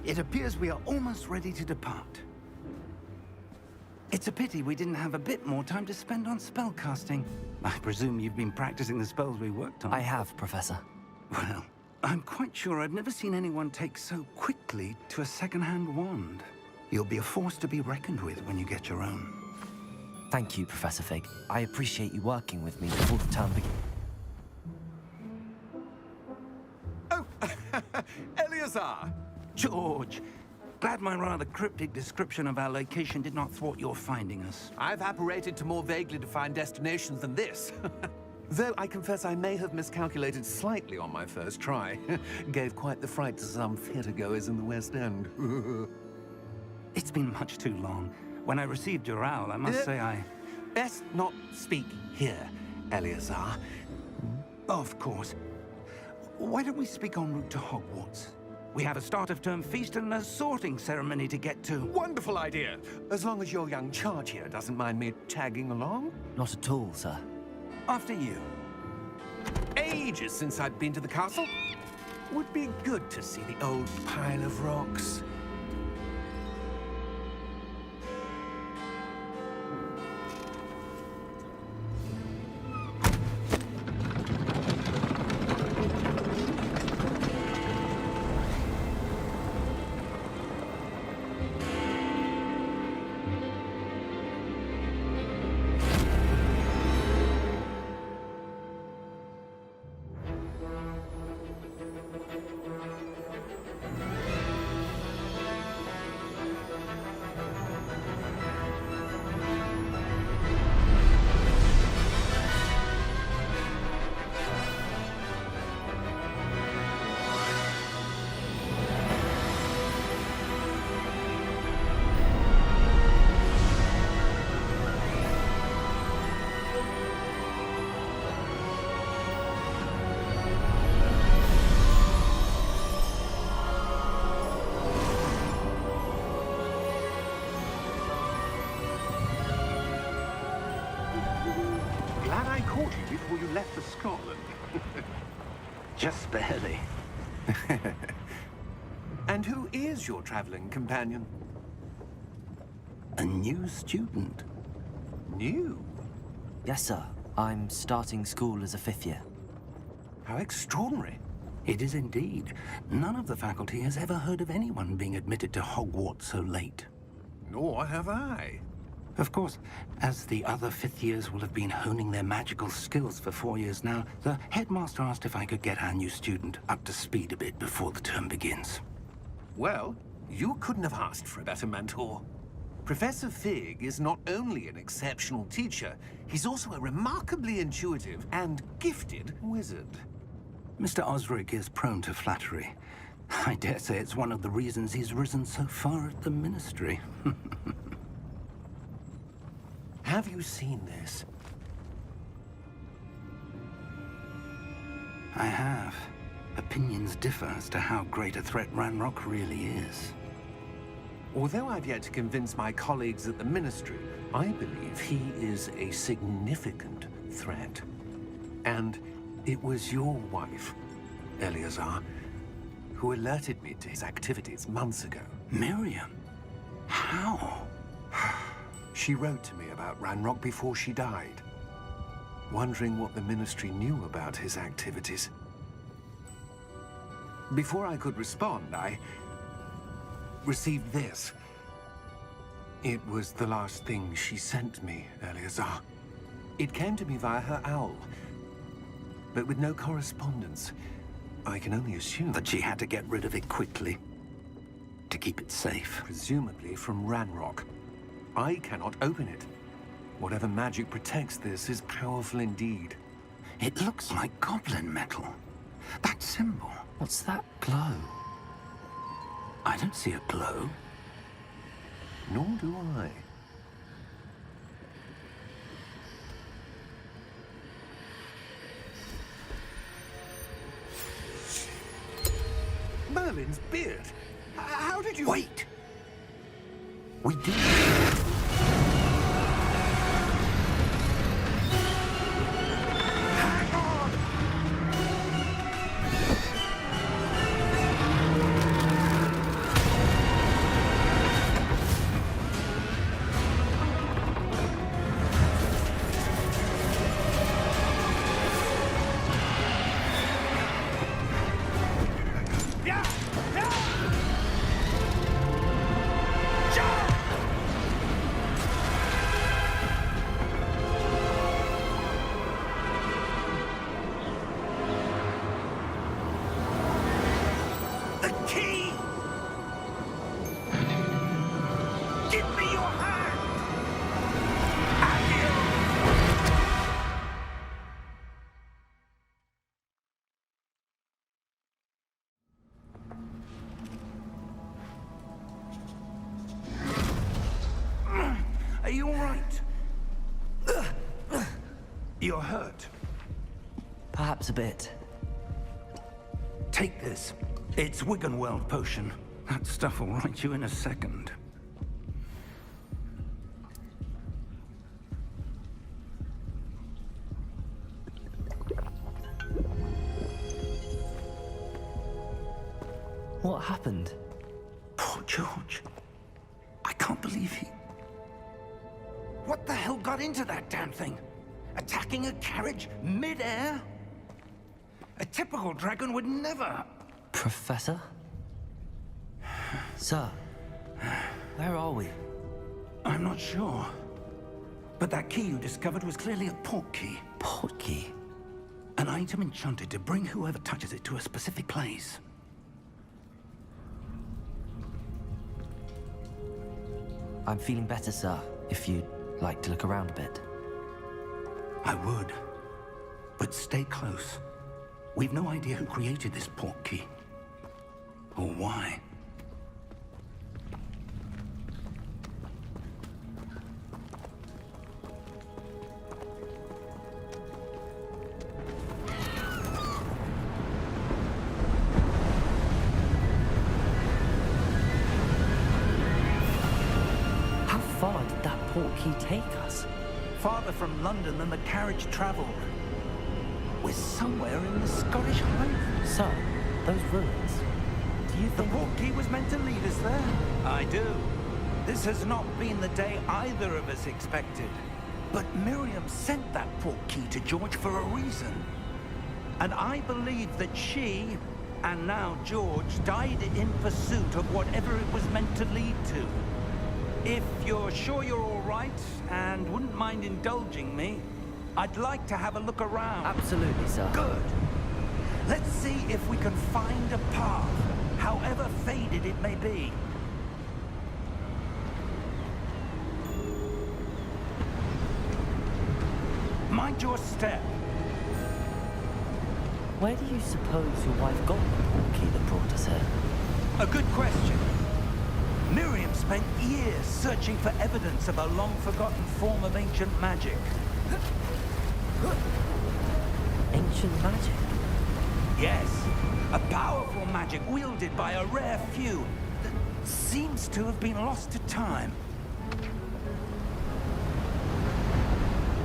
It appears we are almost ready to depart. It's a pity we didn't have a bit more time to spend on spellcasting. I presume you've been practicing the spells we worked on. I have, Professor. Well, I'm quite sure I've never seen anyone take so quickly to a second-hand wand. You'll be a force to be reckoned with when you get your own. Thank you, Professor Fig. I appreciate you working with me before the term begins. Oh, Eleazar! George, glad my rather cryptic description of our location did not thwart your finding us. I've apparated to more vaguely defined destinations than this. Though I confess I may have miscalculated slightly on my first try. Gave quite the fright to some theatre-goers in the West End. It's been much too long. When I received your owl, I must say I... Best not speak here, Eleazar. Of course. Why don't we speak en route to Hogwarts? We have a start-of-term feast and a sorting ceremony to get to. Wonderful idea! As long as your young charge here doesn't mind me tagging along. Not at all, sir. After you. Ages since I'd been to the castle. Would be good to see the old pile of rocks. Before you left for Scotland. Just barely. And who is your traveling companion? A new student. New? Yes, sir. I'm starting school as a 5th year. How extraordinary. It is indeed. None of the faculty has ever heard of anyone being admitted to Hogwarts so late. Nor have I. Of course, as the other 5th years will have been honing their magical skills for 4 years now, the headmaster asked if I could get our new student up to speed a bit before the term begins. Well, you couldn't have asked for a better mentor. Professor Fig is not only an exceptional teacher, he's also a remarkably intuitive and gifted wizard. Mr. Osric is prone to flattery. I dare say it's one of the reasons he's risen so far at the Ministry. Have you seen this? I have. Opinions differ as to how great a threat Ranrock really is. Although I've yet to convince my colleagues at the Ministry, I believe he is a significant threat. And it was your wife, Eleazar, who alerted me to his activities months ago. Miriam? How? She wrote to me about Ranrock before she died, wondering what the Ministry knew about his activities. Before I could respond, I received this. It was the last thing she sent me, Eleazar. It came to me via her owl, but with no correspondence. I can only assume that she had to get rid of it quickly, to keep it safe. Presumably from Ranrock. I cannot open it. Whatever magic protects this is powerful indeed. It looks like goblin metal. That symbol. What's that glow? I don't see a glow. Nor do I. Merlin's beard. How did you... Wait! We did. Hang on! Are you all right? You're hurt. Perhaps a bit. Take this. It's Wiggenweld potion. That stuff will right you in a second. What happened? Poor George. I can't believe he... What the hell got into that damn thing? Attacking a carriage mid-air? A typical dragon would never... Professor? Sir, where are we? I'm not sure. But that key you discovered was clearly a port key. Port key? An item enchanted to bring whoever touches it to a specific place. I'm feeling better, sir, if you'd like to look around a bit. I would. But stay close. We've no idea who created this port key. Or why. How far did that port key take us? Farther from London than the carriage traveled. We're somewhere in the Scottish Highlands. Sir, those ruins. Do you The think... port key was meant to lead us there? I do. This has not been the day either of us expected. But Miriam sent that port key to George for a reason. And I believe that she, and now George, died in pursuit of whatever it was meant to lead to. If you're sure you're all right, and wouldn't mind indulging me, I'd like to have a look around. Absolutely, sir. Good. Let's see if we can find a path, however faded it may be. Mind your step. Where do you suppose your wife got the port key that brought us here? A good question. Miriam spent years searching for evidence of a long-forgotten form of ancient magic. Ancient magic? Yes, a powerful magic wielded by a rare few that seems to have been lost to time.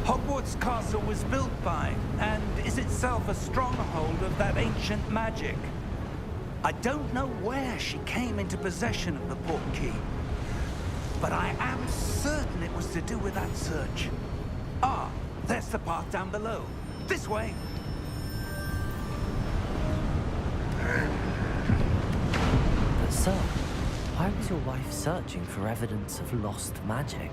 Hogwarts Castle was built by, and is itself a stronghold of that ancient magic. I don't know where she came into possession of the port key, but I am certain it was to do with that search. Ah, there's the path down below. This way. But sir, why was your wife searching for evidence of lost magic?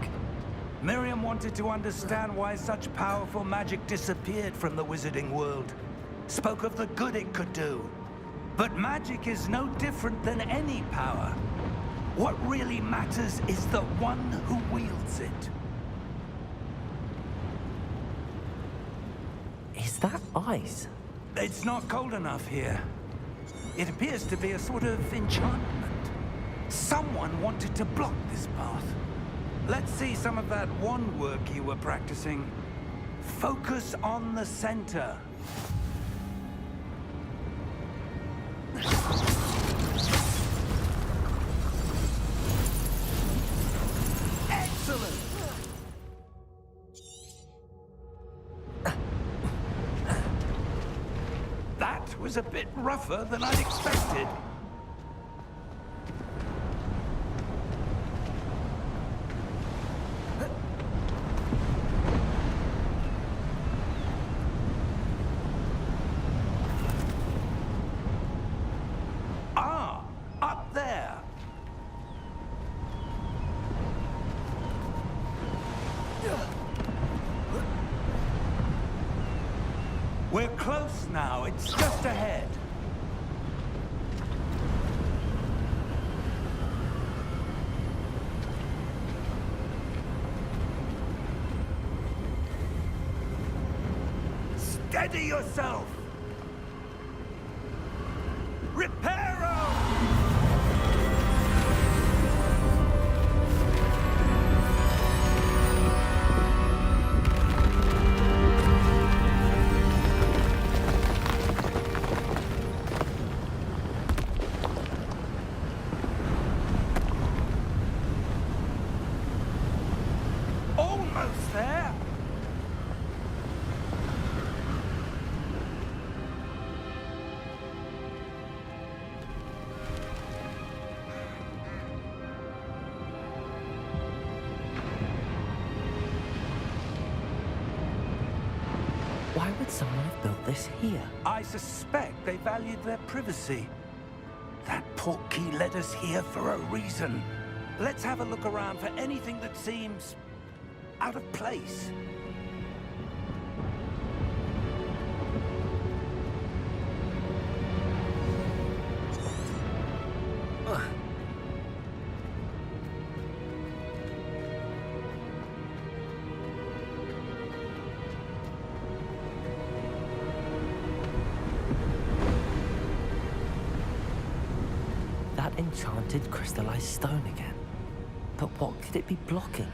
Miriam wanted to understand why such powerful magic disappeared from the wizarding world. Spoke of the good it could do. But magic is no different than any power. What really matters is the one who wields it. that ice? It's not cold enough here. It appears to be a sort of enchantment. Someone wanted to block this path. Let's see some of that wand work you were practicing. Focus on the center. Excellent! That was a bit rougher than I'd expected. Ah, up there. We're close now. It's just ahead. Steady yourself. Reparo! Almost there. Why would someone have built this here? I suspect they valued their privacy. That portkey led us here for a reason. Let's have a look around for anything that seems out of place. That enchanted crystallized stone again. But what could it be blocking?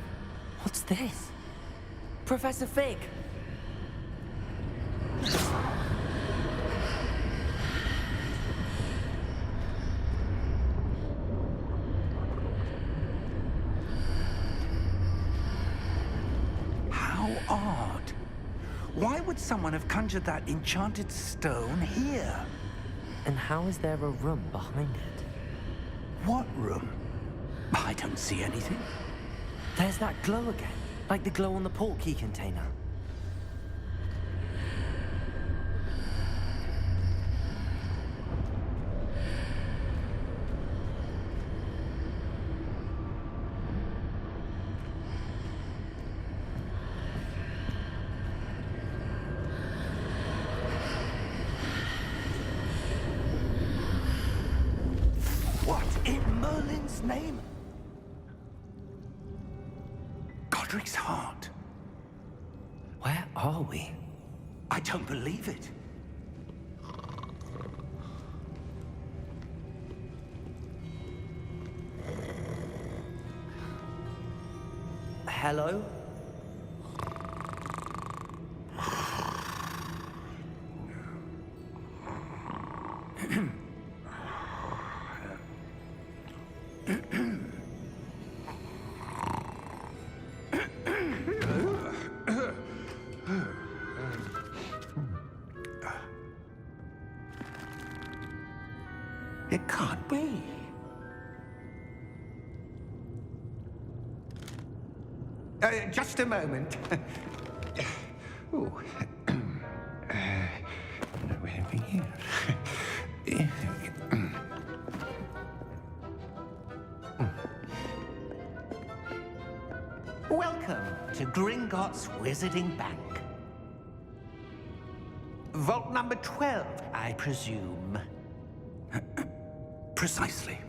What's this? Professor Fig! How odd. Why would someone have conjured that enchanted stone here? And how is there a room behind it? What room? I don't see anything. There's that glow again, like the glow on the portkey container. What in Merlin's name? Godric's heart. Where are we? I don't believe it. Hello? It can't be. Just a moment. Oh. Where are we here? Welcome to Gringotts Wizarding Bank. Vault number 12, I presume. Precisely.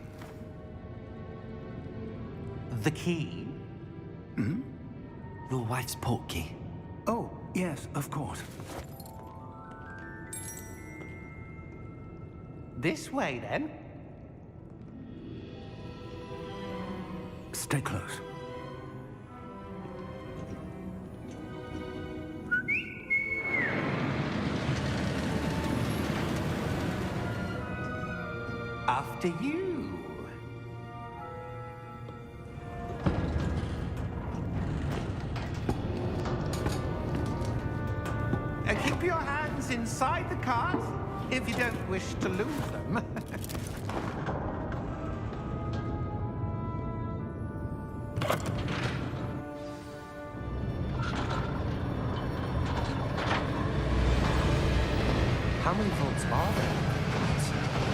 The key? Your wife's portkey. Oh, yes, of course. This way, then. Stay close. After you. Keep your hands inside the cart if you don't wish to lose them. How many vaults are there?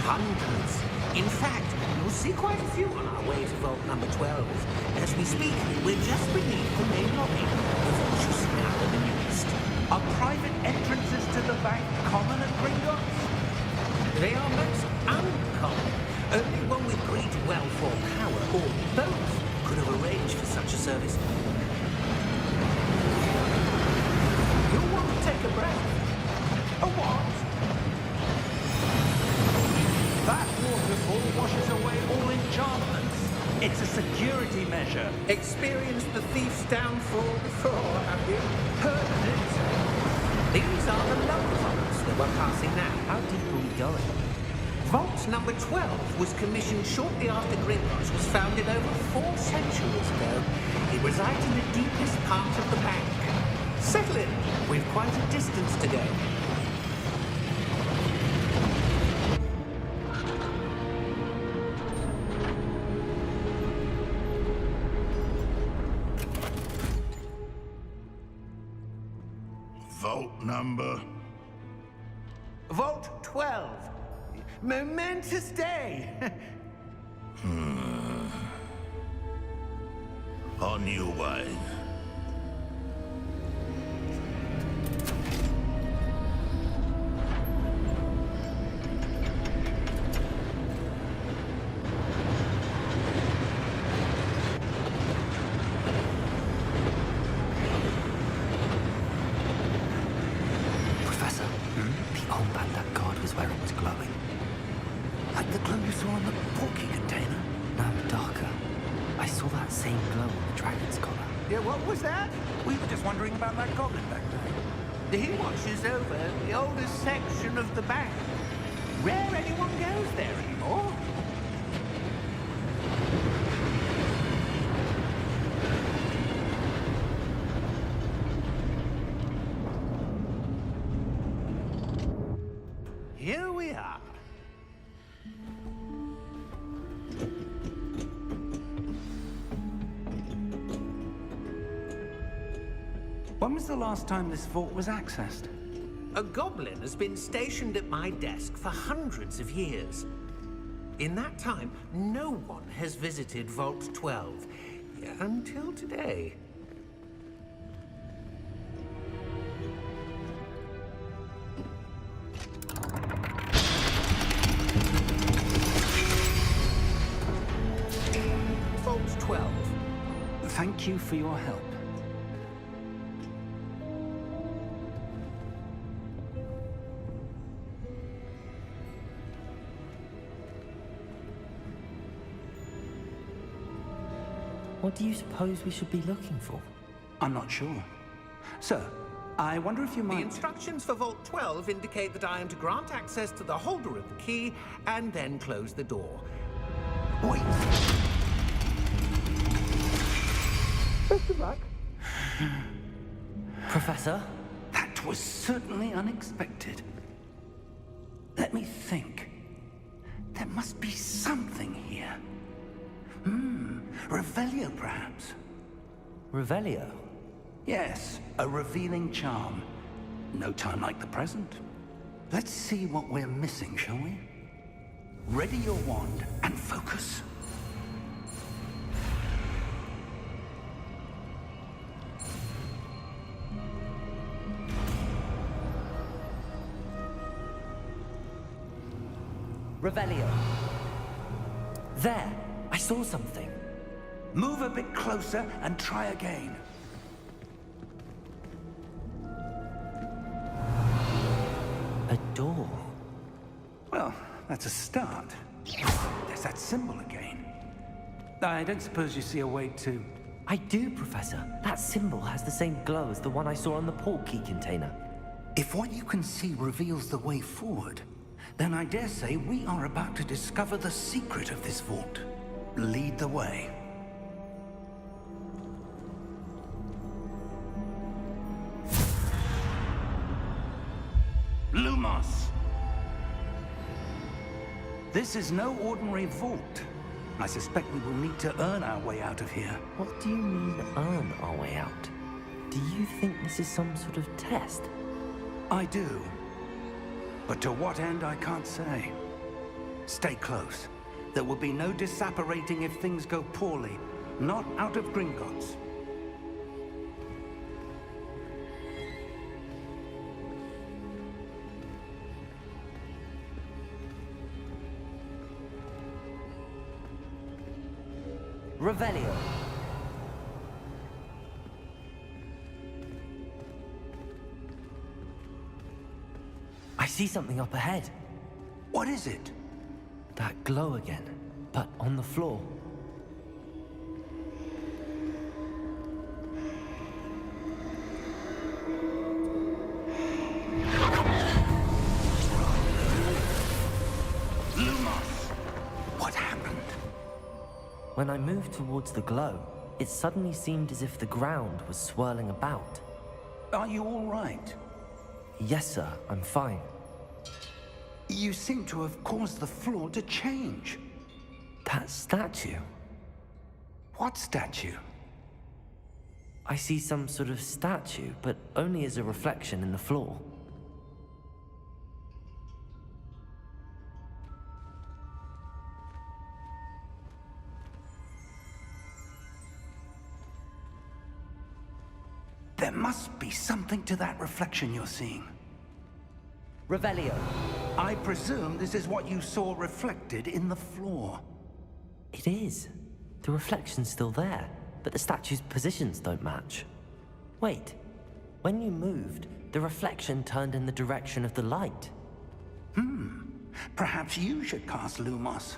Hundreds. In fact, you'll see quite a few on our way to vault number 12. As we speak, we're just beneath the main lobby. The vault you see now in the newest. Are private entrances to the bank common at Gringotts? They are most uncommon. Only one with great wealth or power, or both, could have arranged for such a service. You'll want to take a breath. A what? That waterfall washes away all enchantments. It's a security measure. Experienced the thief's downfall before, have you? Heard of it? These are the lower vaults that we're passing now. How deep are we going? Vault number 12 was commissioned shortly after Gringotts was founded over 4 centuries ago. It resides in the deepest part of the bank. Settle in. We've quite a distance to go. Vault number? Vault 12. Momentous day. On your way. Professor, the armband that guard was wearing was glowing. Like the glow you saw in the porky container? No, darker. I saw that same glow on the dragon's collar. Yeah, what was that? We were just wondering about that goblin back there. He watches over the oldest section of the bank. Rare anyone goes there anymore. Here we are. When was the last time this vault was accessed? A goblin has been stationed at my desk for hundreds of years. In that time, no one has visited Vault 12 until today. Vault 12. Thank you for your help. What do you suppose we should be looking for? I'm not sure. Sir, I wonder if you The might... instructions for Vault 12 indicate that I am to grant access to the holder of the key and then close the door. Wait! Best of luck. Professor? That was certainly unexpected. Let me think. There must be something here. Revelio, perhaps? Revelio? Yes, a revealing charm. No time like the present. Let's see what we're missing, shall we? Ready your wand and focus. Revelio. There! I saw something. Move a bit closer and try again. A door. Well, That's a start. There's that symbol again. I don't suppose you see a way to... I do, Professor. That symbol has the same glow as the one I saw on the portkey container. If what you can see reveals the way forward, then I dare say we are about to discover the secret of this vault. Lead the way. Lumos! This is no ordinary vault. I suspect we will need to earn our way out of here. What do you mean, earn our way out? Do you think this is some sort of test? I do. But to what end, I can't say. Stay close. There will be no disapparating if things go poorly. Not out of Gringotts. Revelio. I see something up ahead. What is it? That glow again, but on the floor. What happened? When I moved towards the glow, it suddenly seemed as if the ground was swirling about. Are you all right? Yes, sir, I'm fine. You seem to have caused the floor to change. That statue. What statue? I see some sort of statue, but only as a reflection in the floor. There must be something to that reflection you're seeing. Revelio. I presume this is what you saw reflected in the floor. It is. The reflection's still there, but the statue's positions don't match. Wait. When you moved, the reflection turned in the direction of the light. Perhaps you should cast Lumos.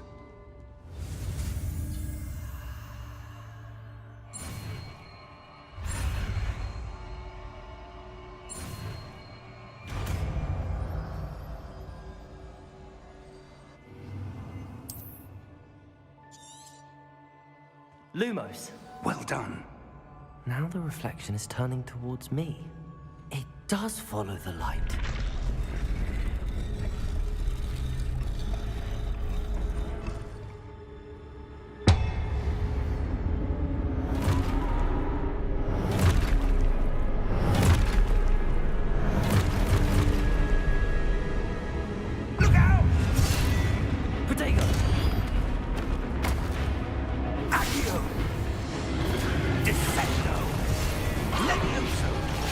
Lumos. Well done. Now the reflection is turning towards me. It does follow the light. Look out! Protego! Accio! Defendo! Levioso!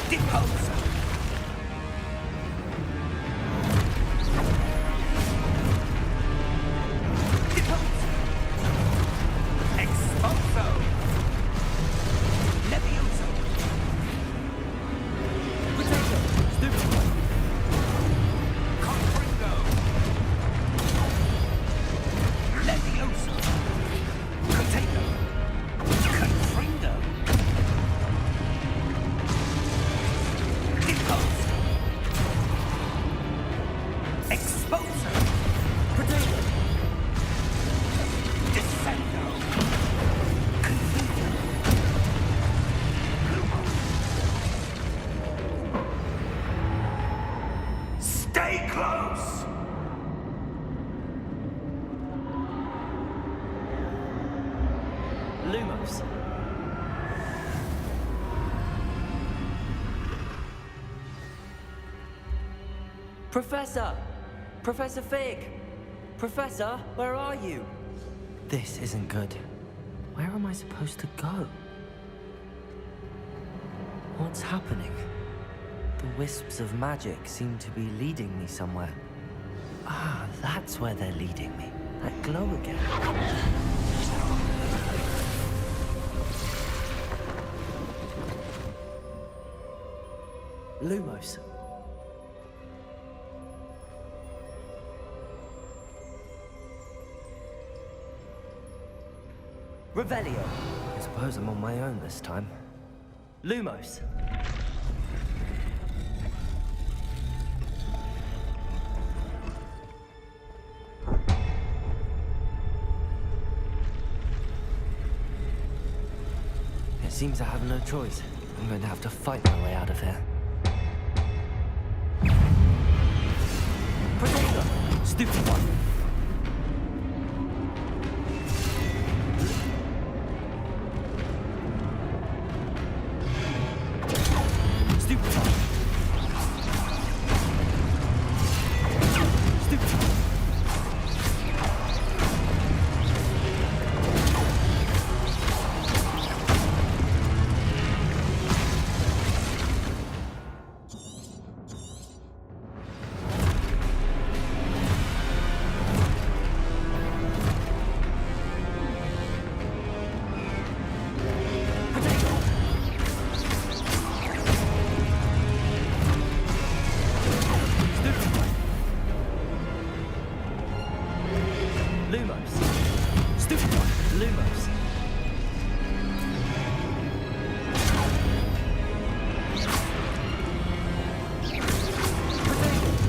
Deposo! Deposo! Exposo! Levioso! Protego! Stupid! Confringo! Levioso! Potato! Confringo! Deposo! Exposo! Protego! Defendo! Confringo! Stay close! Lumos. Professor! Professor Fig! Professor, where are you? This isn't good. Where am I supposed to go? What's happening? The wisps of magic seem to be leading me somewhere. Ah, that's where they're leading me. That glow again. Lumos. Revelio. I suppose I'm on my own this time. Lumos. It seems I have no choice. I'm going to have to fight my way out of here. Protector! Stupid one! Stupid one!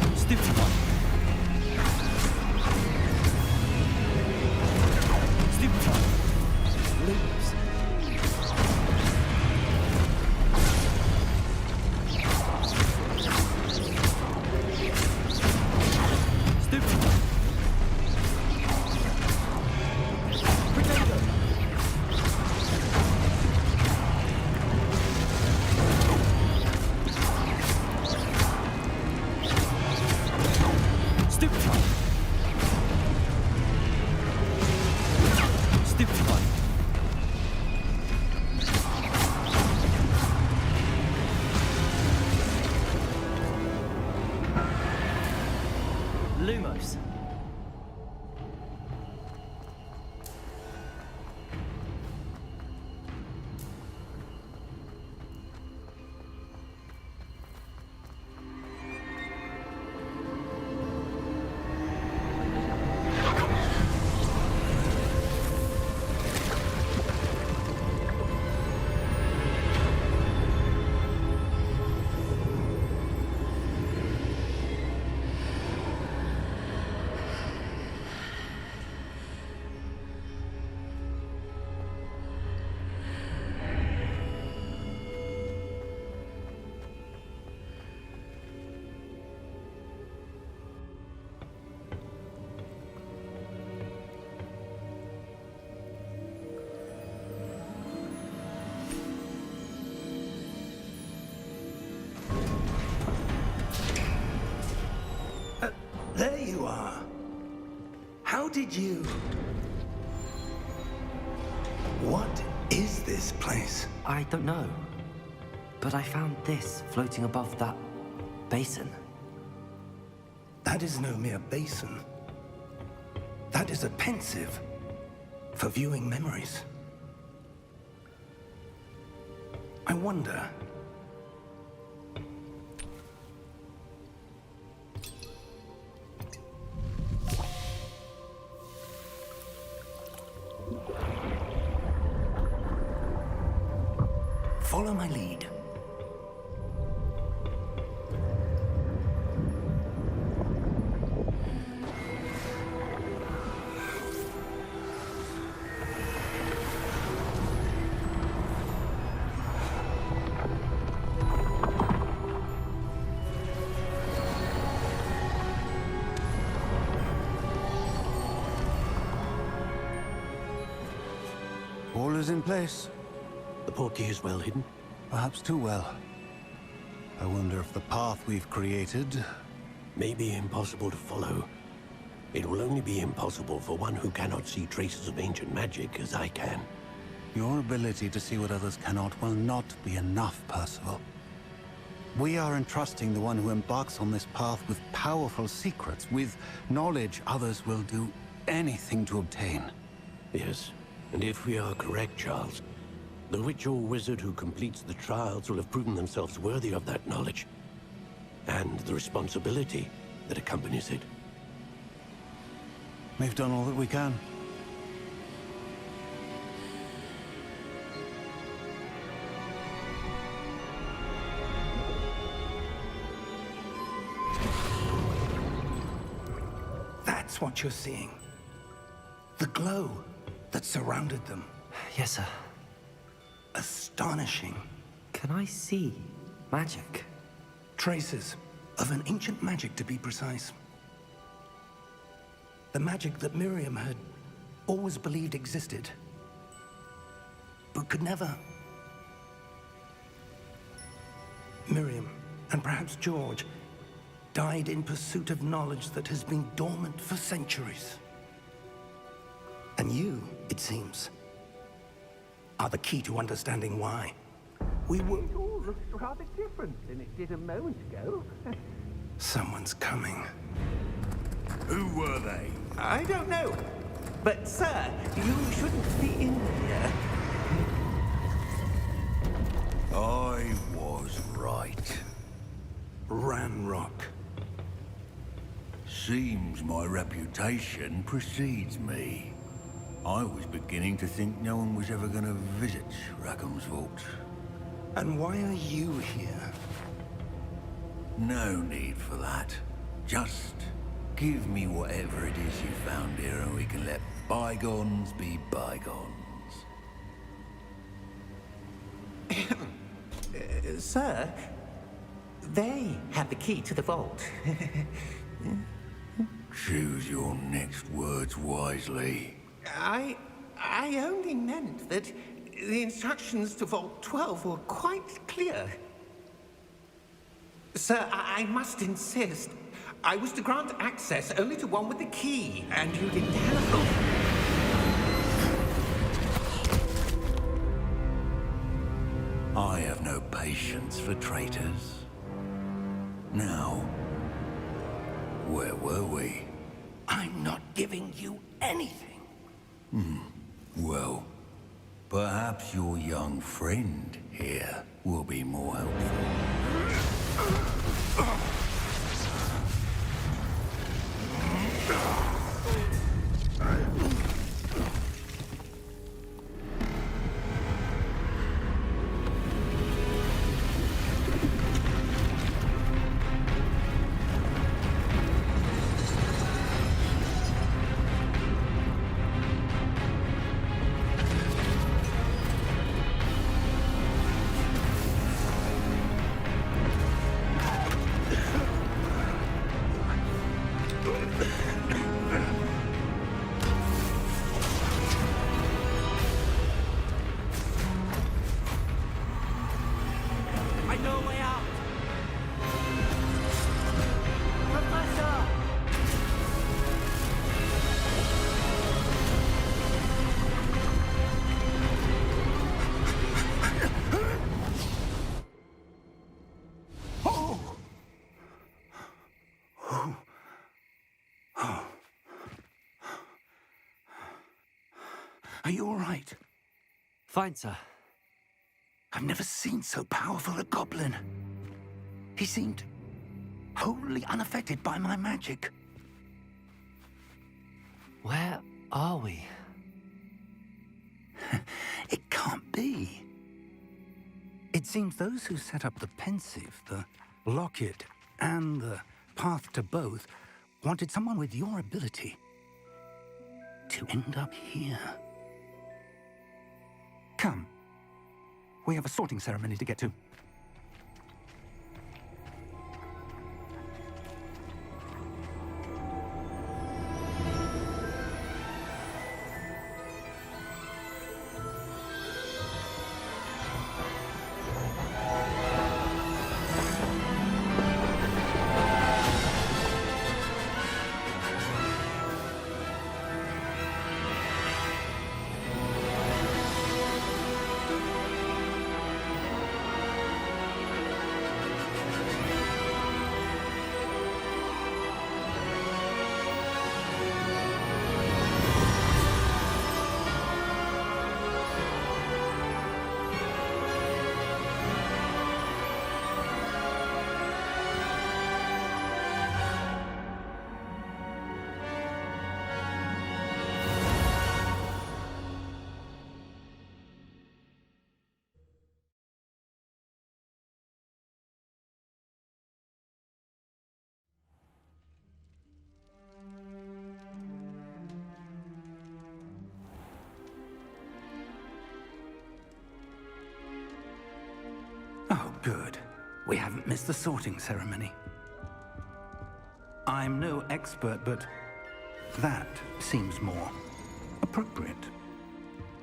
Stupid one! There you are. How did you... What is this place? I don't know. But I found this floating above that basin. That is no mere basin. That is a pensive for viewing memories. I wonder... Follow my lead. All is in place. The portkey is well hidden. Perhaps too well. I wonder if the path we've created... May be impossible to follow. It will only be impossible for one who cannot see traces of ancient magic as I can. Your ability to see what others cannot will not be enough, Percival. We are entrusting the one who embarks on this path with powerful secrets, with knowledge others will do anything to obtain. Yes, and if we are correct, Charles, the witch or wizard who completes the trials will have proven themselves worthy of that knowledge, and the responsibility that accompanies it. We've done all that we can. that's what you're seeing? The glow that surrounded them. Yes, sir. Astonishing. Can I see magic? Traces of an ancient magic, to be precise. The magic that Miriam had always believed existed, but could never. Miriam, and perhaps George, died in pursuit of knowledge that has been dormant for centuries. And you, it seems, are the key to understanding why. We were... It all looks rather different than it did a moment ago. Someone's coming. Who were they? I don't know. But, sir, you shouldn't be in here. I was right. Ranrock. Seems my reputation precedes me. I was beginning to think no one was ever going to visit Rackham's vault. And why are you here? No need for that. Just give me whatever it is you found here and we can let bygones be bygones. Sir, they have the key to the vault. Choose your next words wisely. I only meant that the instructions to Vault 12 were quite clear. Sir, I must insist. I was to grant access only to one with the key, and you didn't have them. I have no patience for traitors. Now, where were we? I'm not giving you anything. Well, perhaps your young friend here will be more helpful. Are you all right? Fine, sir. I've never seen so powerful a goblin. He seemed wholly unaffected by my magic. Where are we? It can't be. It seems those who set up the pensive, the locket, and the path to both wanted someone with your ability to end up here. Come. We have a sorting ceremony to get to. Good. We haven't missed the sorting ceremony. I'm no expert, but that seems more appropriate.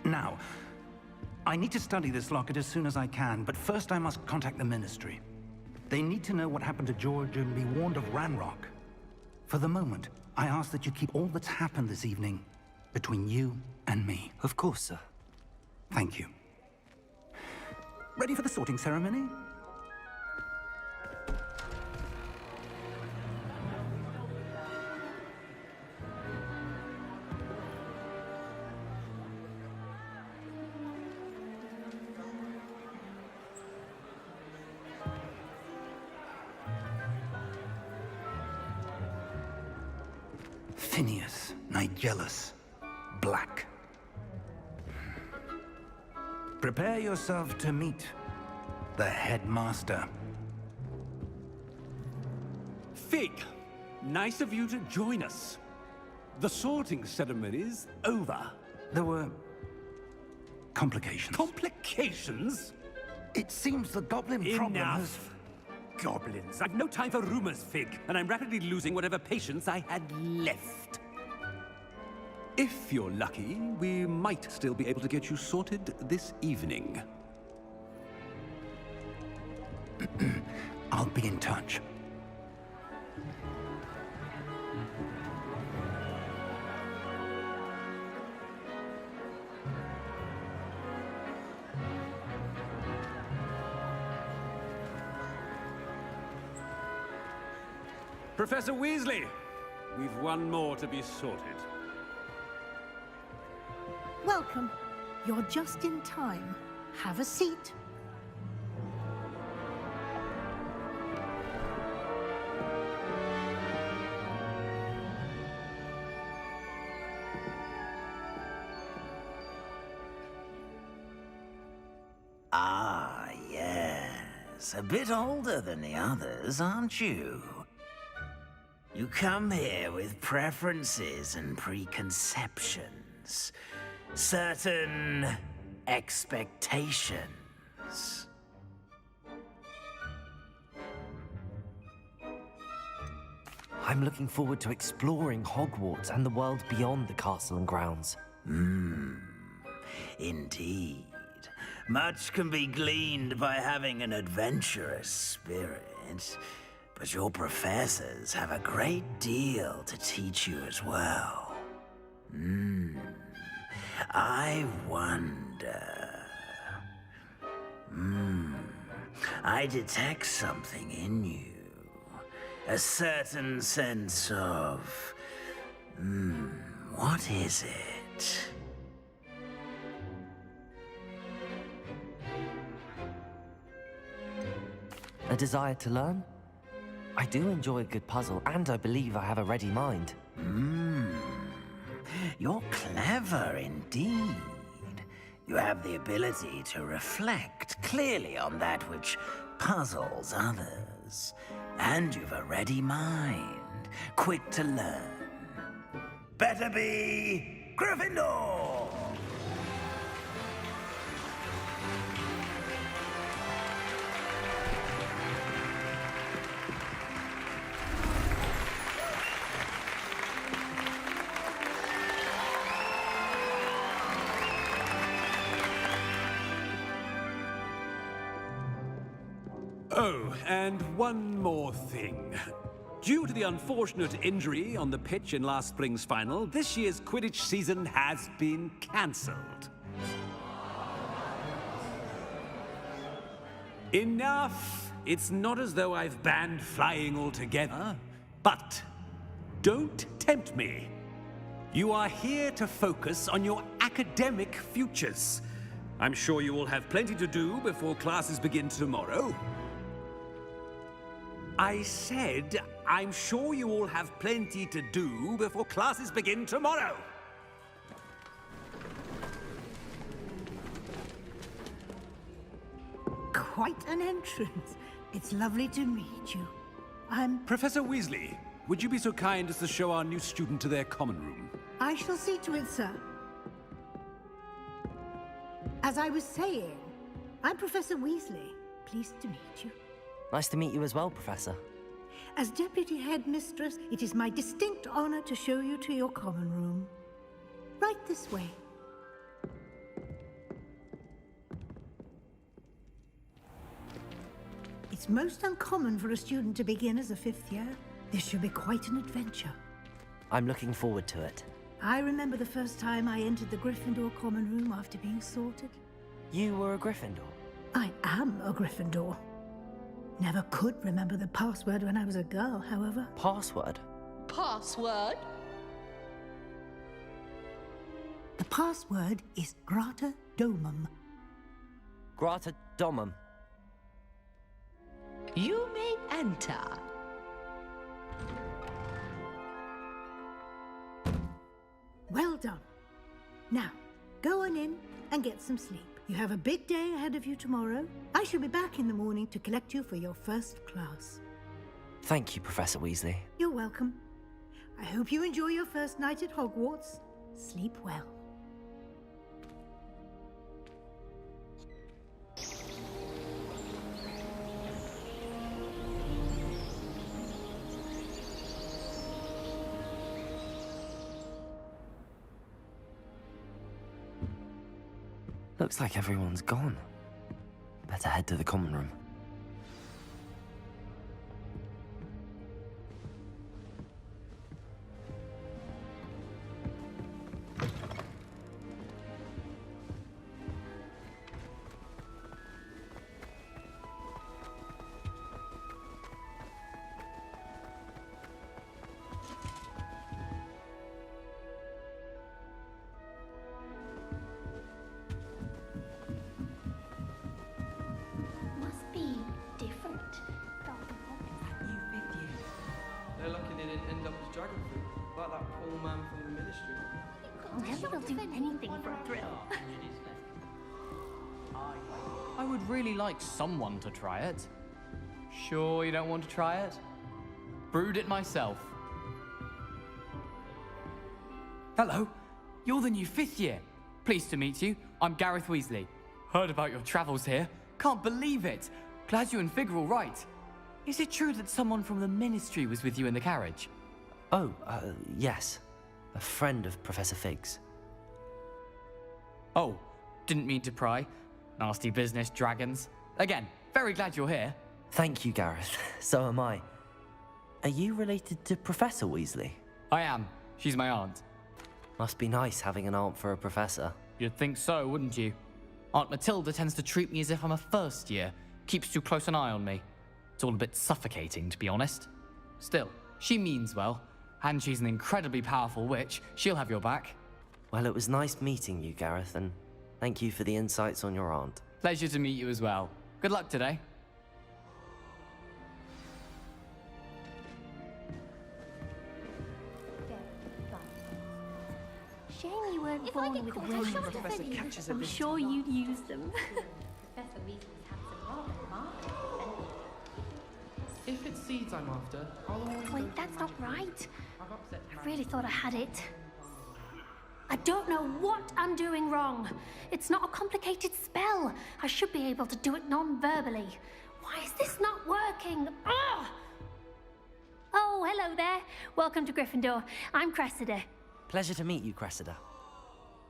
Now, I need to study this locket as soon as I can, but first I must contact the Ministry. They need to know what happened to George and be warned of Ranrock. For the moment, I ask that you keep all that's happened this evening between you and me. Of course, sir. Thank you. Ready for the sorting ceremony? Phineas, Nigellus, Black. Prepare yourself to meet the headmaster. Fig, nice of you to join us. The sorting ceremony's over. There were complications. Complications? It seems the goblin problem has... Enough. Goblins. I've no time for rumors, Fig, and I'm rapidly losing whatever patience I had left. If you're lucky, we might still be able to get you sorted this evening. I'll be in touch. Professor Weasley, we've one more to be sorted. Welcome. You're just in time. Have a seat. Ah, yes. A bit older than the others, aren't you? You come here with preferences and preconceptions. Certain expectations. I'm looking forward to exploring Hogwarts and the world beyond the castle and grounds. Indeed. Much can be gleaned by having an adventurous spirit. But your professors have a great deal to teach you as well. I wonder... I detect something in you. A certain sense of... what is it? A desire to learn? I do enjoy a good puzzle, and I believe I have a ready mind. You're clever indeed. You have the ability to reflect clearly on that which puzzles others. And you've a ready mind, quick to learn. Better be Gryffindor! Oh, and one more thing. Due to the unfortunate injury on the pitch in last spring's final, this year's Quidditch season has been cancelled. Enough! It's not as though I've banned flying altogether. But don't tempt me. You are here to focus on your academic futures. I'm sure you will have plenty to do before classes begin tomorrow. I said, I'm sure you all have plenty to do before classes begin tomorrow. Quite an entrance. It's lovely to meet you. Professor Weasley, would you be so kind as to show our new student to their common room? I shall see to it, sir. As I was saying, I'm Professor Weasley. Pleased to meet you. Nice to meet you as well, Professor. As Deputy Headmistress, it is my distinct honor to show you to your common room. Right this way. It's most uncommon for a student to begin as a 5th year. This should be quite an adventure. I'm looking forward to it. I remember the first time I entered the Gryffindor common room after being sorted. You were a Gryffindor? I am a Gryffindor. Never could remember the password when I was a girl, however. Password? Password? The password is Grata Domum. Grata Domum. You may enter. Well done. Now, go on in and get some sleep. You have a big day ahead of you tomorrow. I shall be back in the morning to collect you for your first class. Thank you, Professor Weasley. You're welcome. I hope you enjoy your first night at Hogwarts. Sleep well. Looks like everyone's gone. Better head to the common room. I would really like someone to try it. Sure you don't want to try it? Brewed it myself. Hello, you're the new 5th year. Pleased to meet you. I'm Gareth Weasley. Heard about your travels here. Can't believe it. Glad you and Fig are all right. Is it true that someone from the Ministry was with you in the carriage? Oh, yes. A friend of Professor Fig's. Oh, didn't mean to pry. Nasty business, dragons. Again, very glad you're here. Thank you, Gareth. So am I. Are you related to Professor Weasley? I am. She's my aunt. Must be nice having an aunt for a professor. You'd think so, wouldn't you? Aunt Matilda tends to treat me as if I'm a first year. Keeps too close an eye on me. It's all a bit suffocating, to be honest. Still, she means well. And she's an incredibly powerful witch. She'll have your back. Well, it was nice meeting you, Gareth, and thank you for the insights on your aunt. Pleasure to meet you as well. Good luck today. Shame you weren't born with wings. I'm sure you'd use them. If it's seeds I'm after, I'll always Wait, that's not right. I really thought I had it. I don't know what I'm doing wrong. It's not a complicated spell. I should be able to do it non-verbally. Why is this not working? Ugh! Oh, hello there. Welcome to Gryffindor. I'm Cressida. Pleasure to meet you, Cressida.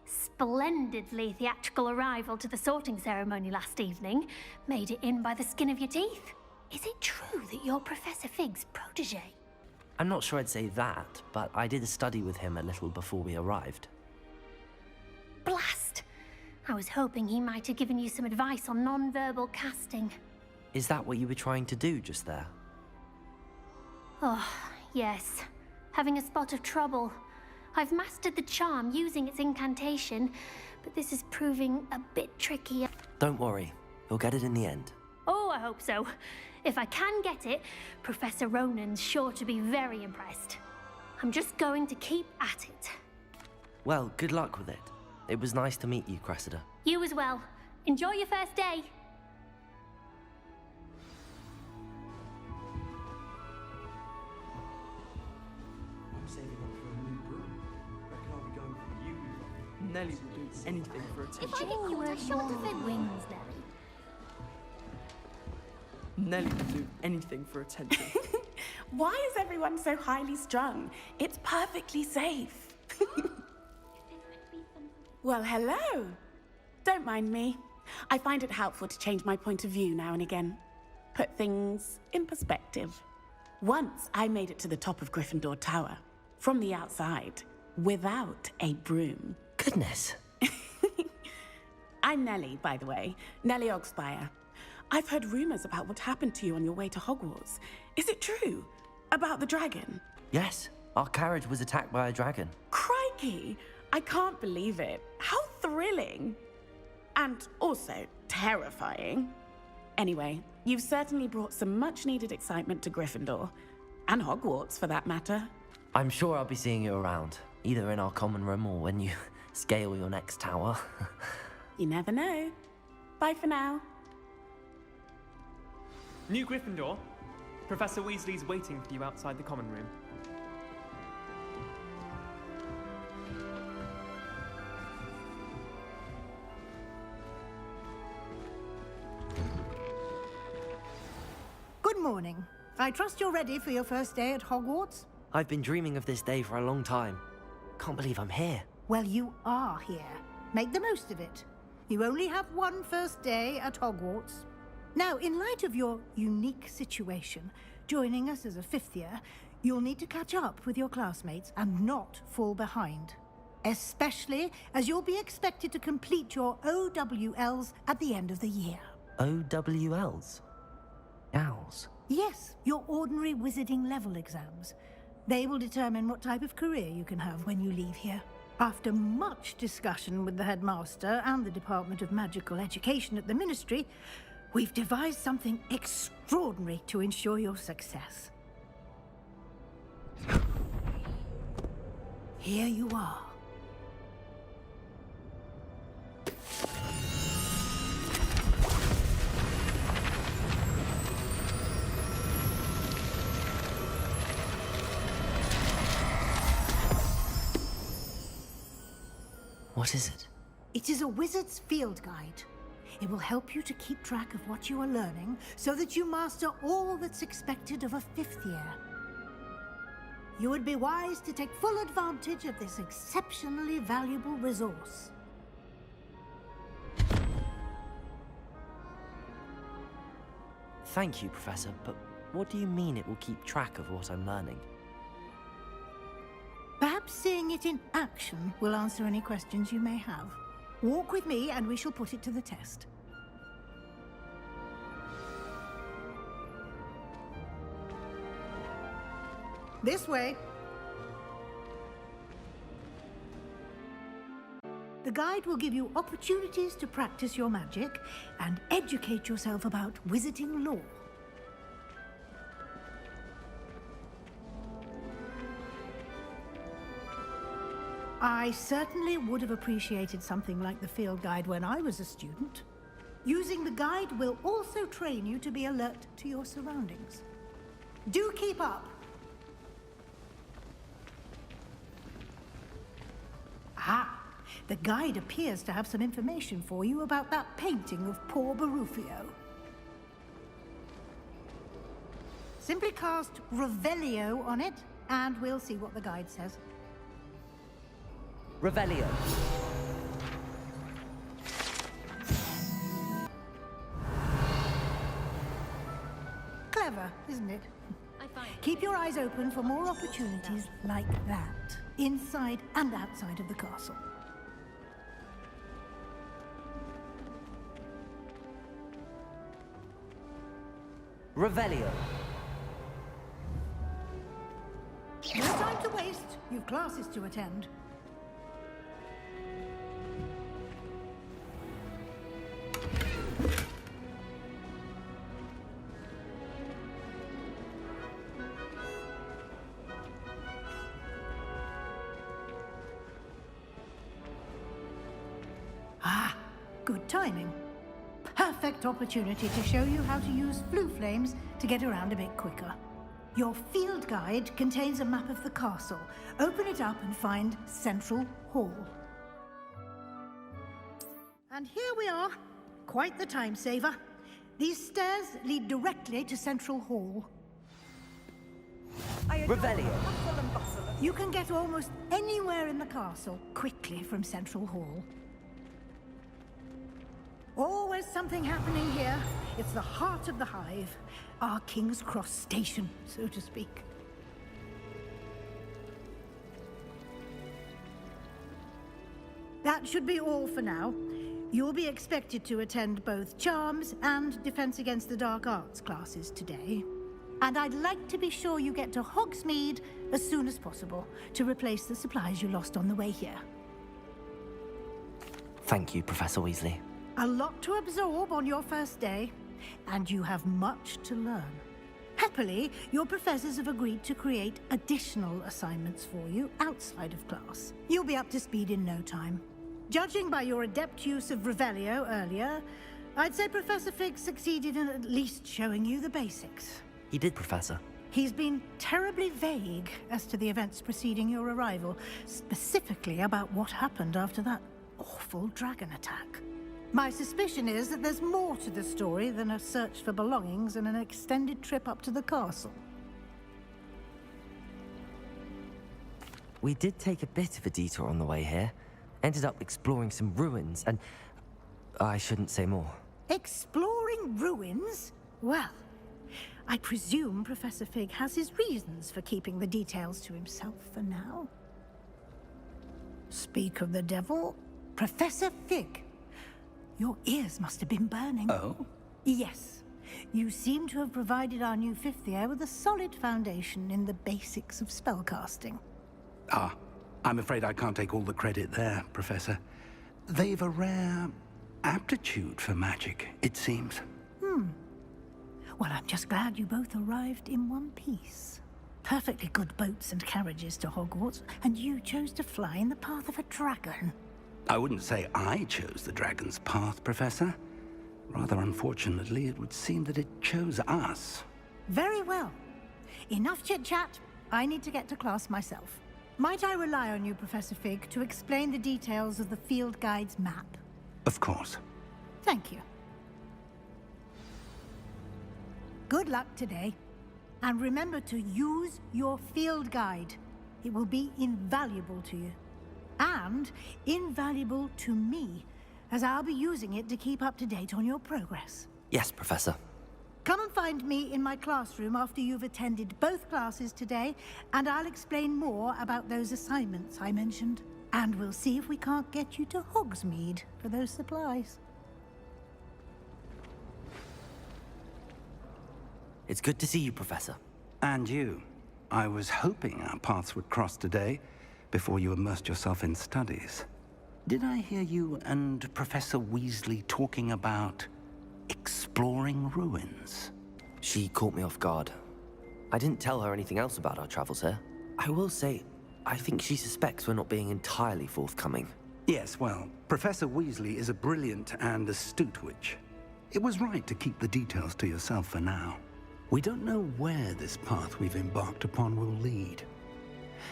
Splendidly theatrical arrival to the sorting ceremony last evening. Made it in by the skin of your teeth. Is it true that you're Professor Fig's protege? I'm not sure I'd say that, but I did study with him a little before we arrived. Blast! I was hoping he might have given you some advice on non-verbal casting. Is that what you were trying to do just there? Oh, yes. Having a spot of trouble. I've mastered the charm using its incantation, but this is proving a bit tricky. Don't worry, you'll get it in the end. Oh, I hope so. If I can get it, Professor Ronan's sure to be very impressed. I'm just going to keep at it. Well, good luck with it. It was nice to meet you, Cressida. You as well. Enjoy your first day. I'm saving up for a new broom. Reckon I'll be going for you. Nelly will do anything for attention. If I get you wear short-fit wings, Nelly. Nelly would do anything for attention. Why is everyone so highly strung? It's perfectly safe. Well, hello. Don't mind me. I find it helpful to change my point of view now and again. Put things in perspective. Once I made it to the top of Gryffindor Tower, from the outside, without a broom. Goodness. I'm Nellie, by the way. Nellie Ogspire. I've heard rumors about what happened to you on your way to Hogwarts. Is it true? About the dragon? Yes, our carriage was attacked by a dragon. Crikey! I can't believe it. How thrilling! And also terrifying. Anyway, you've certainly brought some much-needed excitement to Gryffindor. And Hogwarts, for that matter. I'm sure I'll be seeing you around, either in our common room or when you scale your next tower. You never know. Bye for now. New Gryffindor. Professor Weasley's waiting for you outside the common room. Good morning. I trust you're ready for your first day at Hogwarts? I've been dreaming of this day for a long time. Can't believe I'm here. Well, you are here. Make the most of it. You only have one first day at Hogwarts. Now, in light of your unique situation, joining us as a fifth year, you'll need to catch up with your classmates and not fall behind. Especially as you'll be expected to complete your OWLs at the end of the year. OWLs? Owls? Yes, your ordinary wizarding level exams. They will determine what type of career you can have when you leave here. After much discussion with the headmaster and the Department of Magical Education at the Ministry, we've devised something extraordinary to ensure your success. Here you are. What is it? It is a wizard's field guide. It will help you to keep track of what you are learning so that you master all that's expected of a fifth year. You would be wise to take full advantage of this exceptionally valuable resource. Thank you, Professor, but what do you mean it will keep track of what I'm learning? Perhaps seeing it in action will answer any questions you may have. Walk with me and we shall put it to the test. This way. The guide will give you opportunities to practice your magic and educate yourself about wizarding lore. I certainly would have appreciated something like the field guide when I was a student. Using the guide will also train you to be alert to your surroundings. Do keep up. Ah, the guide appears to have some information for you about that painting of poor Barufio. Simply cast Revelio on it, and we'll see what the guide says. Revelio. Clever, isn't it? Keep your eyes open for more opportunities like that, inside and outside of the castle. Revelio. No time to waste. You've classes to attend. Ah, good timing. Perfect opportunity to show you how to use flue flames to get around a bit quicker. Your field guide contains a map of the castle. Open it up and find Central Hall. And here we are. Quite the time saver. These stairs lead directly to Central Hall. Revelio. You can get almost anywhere in the castle quickly from Central Hall. Always something happening here. It's the heart of the hive. Our King's Cross station, so to speak. That should be all for now. You'll be expected to attend both Charms and Defense Against the Dark Arts classes today. And I'd like to be sure you get to Hogsmeade as soon as possible to replace the supplies you lost on the way here. Thank you, Professor Weasley. A lot to absorb on your first day, and you have much to learn. Happily, your professors have agreed to create additional assignments for you outside of class. You'll be up to speed in no time. Judging by your adept use of Revelio earlier, I'd say Professor Fig succeeded in at least showing you the basics. He did, Professor. He's been terribly vague as to the events preceding your arrival, specifically about what happened after that awful dragon attack. My suspicion is that there's more to the story than a search for belongings and an extended trip up to the castle. We did take a bit of a detour on the way here. Ended up exploring some ruins and... I shouldn't say more. Exploring ruins? Well, I presume Professor Fig has his reasons for keeping the details to himself for now. Speak of the devil, Professor Fig. Your ears must have been burning. Oh? Yes. You seem to have provided our new fifth year with a solid foundation in the basics of spellcasting. Ah, I'm afraid I can't take all the credit there, Professor. They've a rare aptitude for magic, it seems. Well, I'm just glad you both arrived in one piece. Perfectly good boats and carriages to Hogwarts, and you chose to fly in the path of a dragon. I wouldn't say I chose the dragon's path, Professor. Rather unfortunately, it would seem that it chose us. Very well. Enough chit-chat. I need to get to class myself. Might I rely on you, Professor Fig, to explain the details of the field guide's map? Of course. Thank you. Good luck today. And remember to use your field guide. It will be invaluable to you. And invaluable to me, as I'll be using it to keep up to date on your progress. Yes, Professor. Come and find me in my classroom after you've attended both classes today, and I'll explain more about those assignments I mentioned. And we'll see if we can't get you to Hogsmeade for those supplies. It's good to see you, Professor. And you. I was hoping our paths would cross today, before you immersed yourself in studies. Did I hear you and Professor Weasley talking about exploring ruins? She caught me off guard. I didn't tell her anything else about our travels here. I will say, I think she suspects we're not being entirely forthcoming. Yes, well, Professor Weasley is a brilliant and astute witch. It was right to keep the details to yourself for now. We don't know where this path we've embarked upon will lead.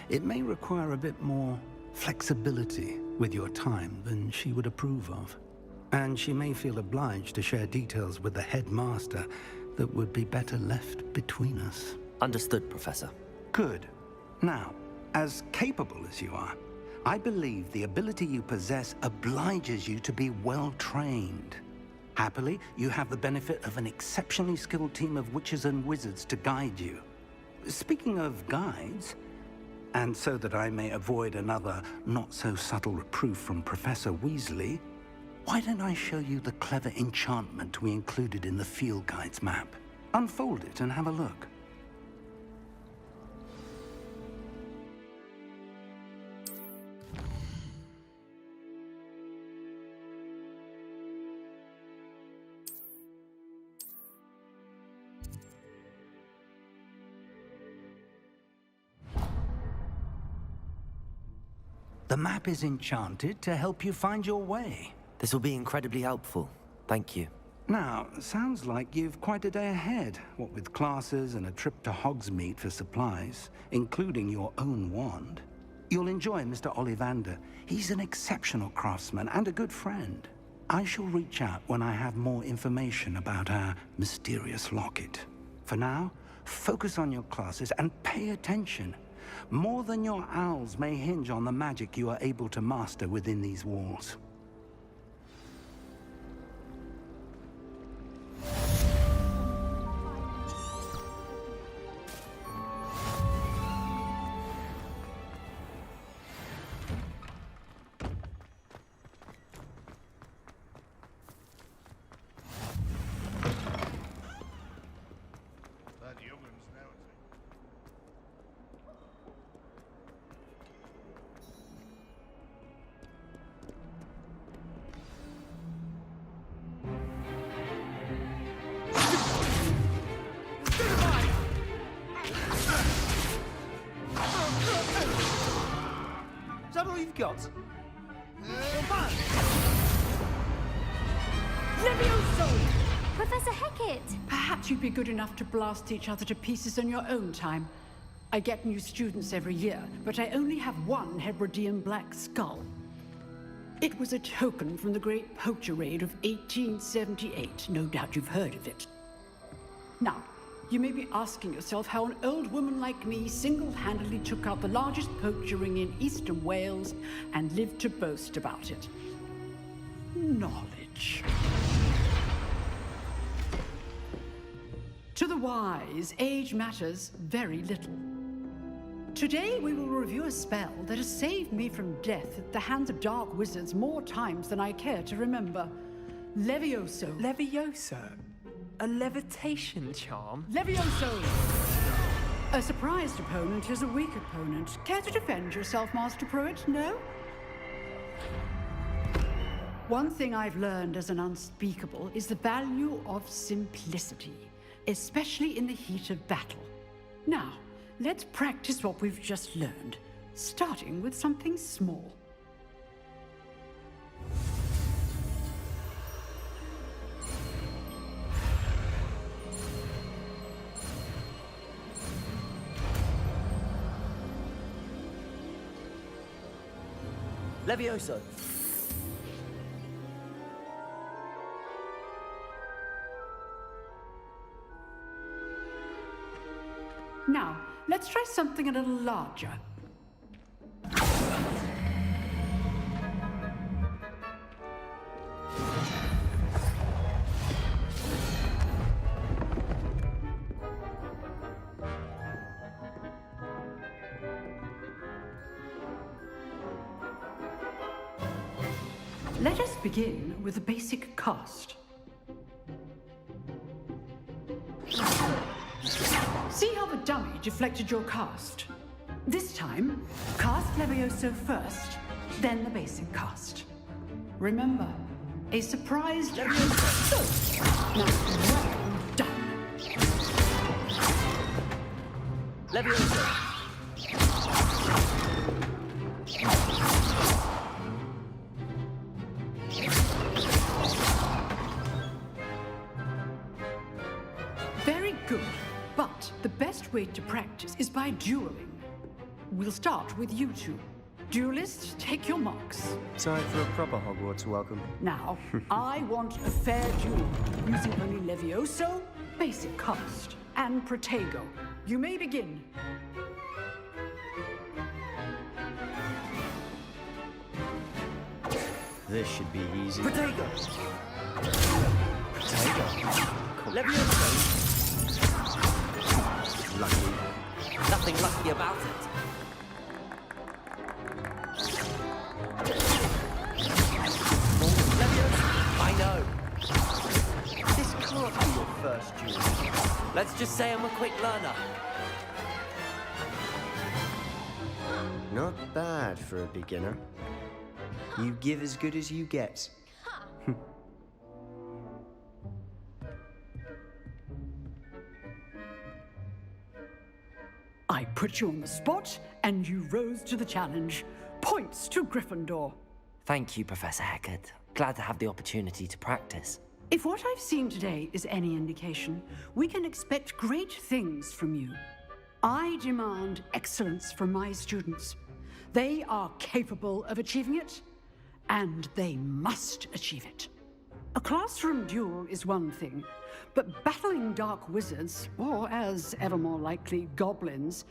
It may require a bit more flexibility with your time than she would approve of. And she may feel obliged to share details with the headmaster that would be better left between us. Understood, Professor. Good. Now, as capable as you are, I believe the ability you possess obliges you to be well trained. Happily, you have the benefit of an exceptionally skilled team of witches and wizards to guide you. Speaking of guides, and so that I may avoid another not-so-subtle reproof from Professor Weasley, why don't I show you the clever enchantment we included in the field guide's map? Unfold it and have a look. The map is enchanted to help you find your way. This will be incredibly helpful. Thank you. Now, sounds like you've quite a day ahead, what with classes and a trip to Hogsmeade for supplies, including your own wand. You'll enjoy Mr. Ollivander. He's an exceptional craftsman and a good friend. I shall reach out when I have more information about our mysterious locket. For now, focus on your classes and pay attention. More than your owls may hinge on the magic you are able to master within these walls. Is that all you've got? Levioso! Professor Hecat! Perhaps you'd be good enough to blast each other to pieces on your own time. I get new students every year, but I only have one Hebridean black skull. It was a token from the Great Poacher Raid of 1878. No doubt you've heard of it. Now, you may be asking yourself how an old woman like me single-handedly took out the largest poacher ring in eastern Wales and lived to boast about it. Knowledge. To the wise, age matters very little. Today we will review a spell that has saved me from death at the hands of dark wizards more times than I care to remember. Levioso. Levioso? A levitation charm? Levioso! A surprised opponent is a weak opponent. Care to defend yourself, Master Pruitt? No? One thing I've learned as an unspeakable is the value of simplicity, especially in the heat of battle. Now, let's practice what we've just learned, starting with something small. Levioso! Now, let's try something a little larger. Let us begin with a basic cast. See how the dummy deflected your cast? This time, cast Levioso first, then the basic cast. Remember, a surprise Levioso. Now, well done. Levioso! Very good, but the best way to practice is by dueling. We'll start with you two. Duelists, take your marks. Time for a proper Hogwarts welcome. Now, I want a fair duel, using only Levioso, basic cast, and Protego. You may begin. This should be easy. Protego! Protego. Levioso! Lucky. Nothing lucky about it. I know. This can't be your first duel. Let's just say I'm a quick learner. Not bad for a beginner. You give as good as you get. I put you on the spot, and you rose to the challenge. Points to Gryffindor. Thank you, Professor Hecat. Glad to have the opportunity to practice. If what I've seen today is any indication, we can expect great things from you. I demand excellence from my students. They are capable of achieving it, and they must achieve it. A classroom duel is one thing, but battling dark wizards, or as ever more likely, goblins,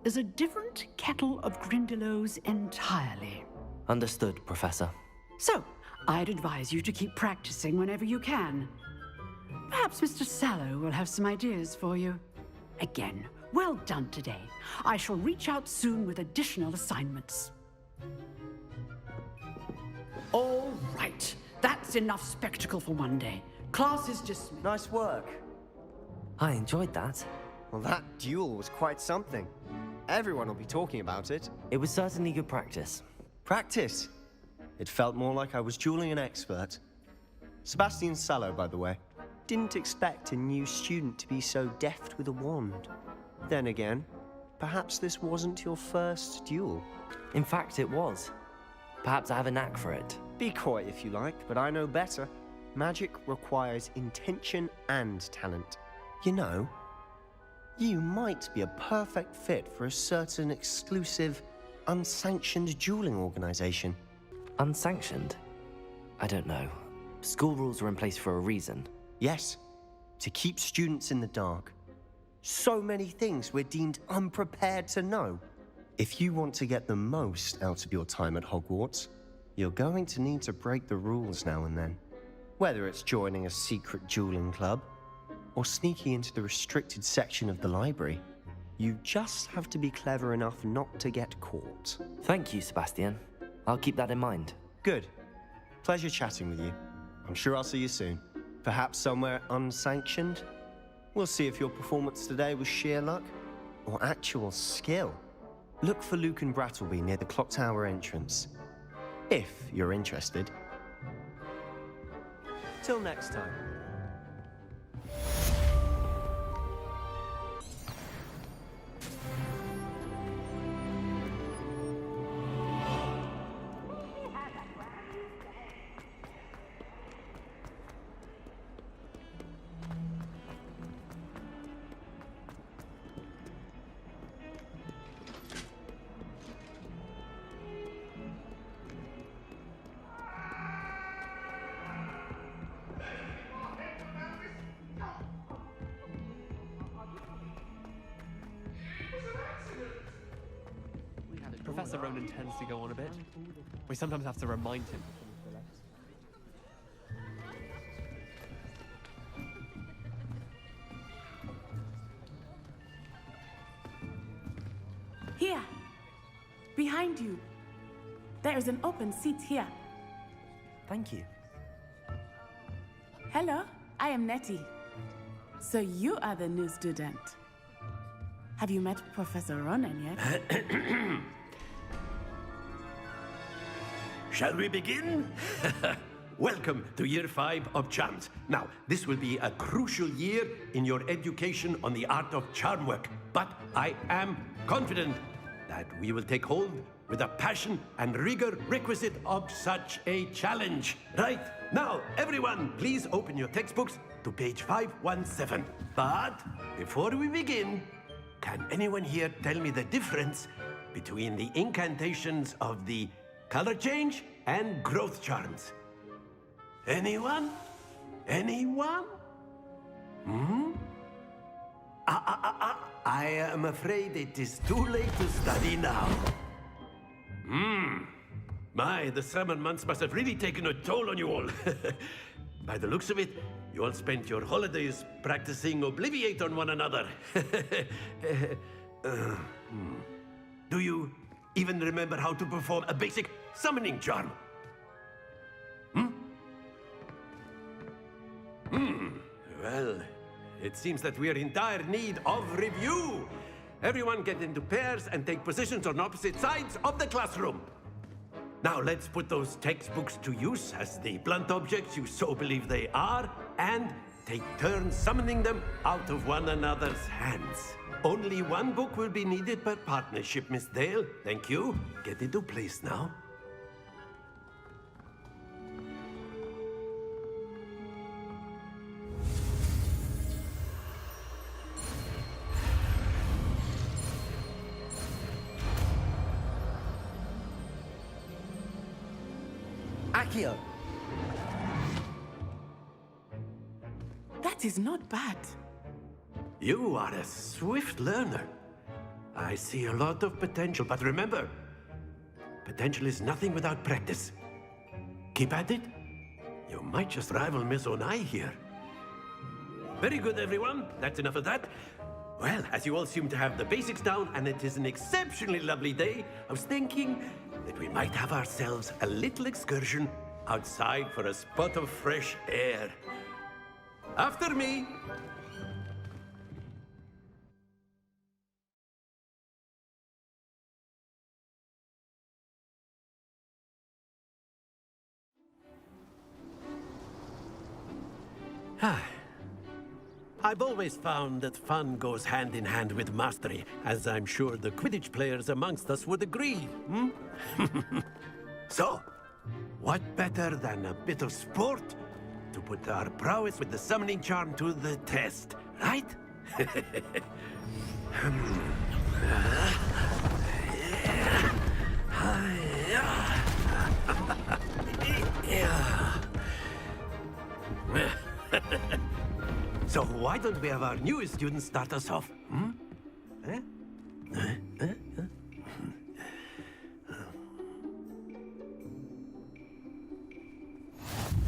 is a different kettle of Grindylows entirely. Understood, Professor. So, I'd advise you to keep practicing whenever you can. Perhaps Mr. Sallow will have some ideas for you. Again, well done today. I shall reach out soon with additional assignments. All right. That's enough spectacle for one day. Class is dismissed. Nice work. I enjoyed that. Well, that duel was quite something. Everyone will be talking about it. It was certainly good practice. Practice? It felt more like I was dueling an expert. Sebastian Sallow, by the way. Didn't expect a new student to be so deft with a wand. Then again, perhaps this wasn't your first duel. In fact, it was. Perhaps I have a knack for it. Be coy if you like, but I know better. Magic requires intention and talent. You know, you might be a perfect fit for a certain exclusive, unsanctioned dueling organization. Unsanctioned? I don't know. School rules are in place for a reason. Yes, to keep students in the dark. So many things we're deemed unprepared to know. If you want to get the most out of your time at Hogwarts, you're going to need to break the rules now and then. Whether it's joining a secret dueling club, or sneaking into the restricted section of the library, you just have to be clever enough not to get caught. Thank you, Sebastian. I'll keep that in mind. Good. Pleasure chatting with you. I'm sure I'll see you soon. Perhaps somewhere unsanctioned? We'll see if your performance today was sheer luck, or actual skill. Look for Luke and Brattleby near the clock tower entrance. If you're interested. Till next time. Professor Ronan tends to go on a bit. We sometimes have to remind him. Here, behind you. There is an open seat here. Thank you. Hello, I am Nettie. So you are the new student. Have you met Professor Ronan yet? Shall we begin? Welcome to Year 5 of Charms. Now, this will be a crucial year in your education on the art of charm work, but I am confident that we will take hold with the passion and rigor requisite of such a challenge. Right, now, everyone, please open your textbooks to page 517. But before we begin, can anyone here tell me the difference between the incantations of the color change and growth charms? Anyone? Anyone? I am afraid it is too late to study now. My, the summer months must have really taken a toll on you all. By the looks of it, you all spent your holidays practicing Obliviate on one another. Do you even remember how to perform a basic summoning charm? Well, it seems that we are in dire need of review. Everyone get into pairs and take positions on opposite sides of the classroom. Now let's put those textbooks to use as the blunt objects you so believe they are, and take turns summoning them out of one another's hands. Only one book will be needed per partnership, Miss Dale. Thank you. Get into place now. Accio. That is not bad. You are a swift learner. I see a lot of potential, but remember, potential is nothing without practice. Keep at it. You might just rival Miss Onai here. Very good, everyone. That's enough of that. Well, as you all seem to have the basics down, and it is an exceptionally lovely day, I was thinking that we might have ourselves a little excursion outside for a spot of fresh air. After me. I've always found that fun goes hand in hand with mastery, as I'm sure the Quidditch players amongst us would agree, hmm? So, what better than a bit of sport to put our prowess with the summoning charm to the test, right? So why don't we have our newest student start us off? Hmm?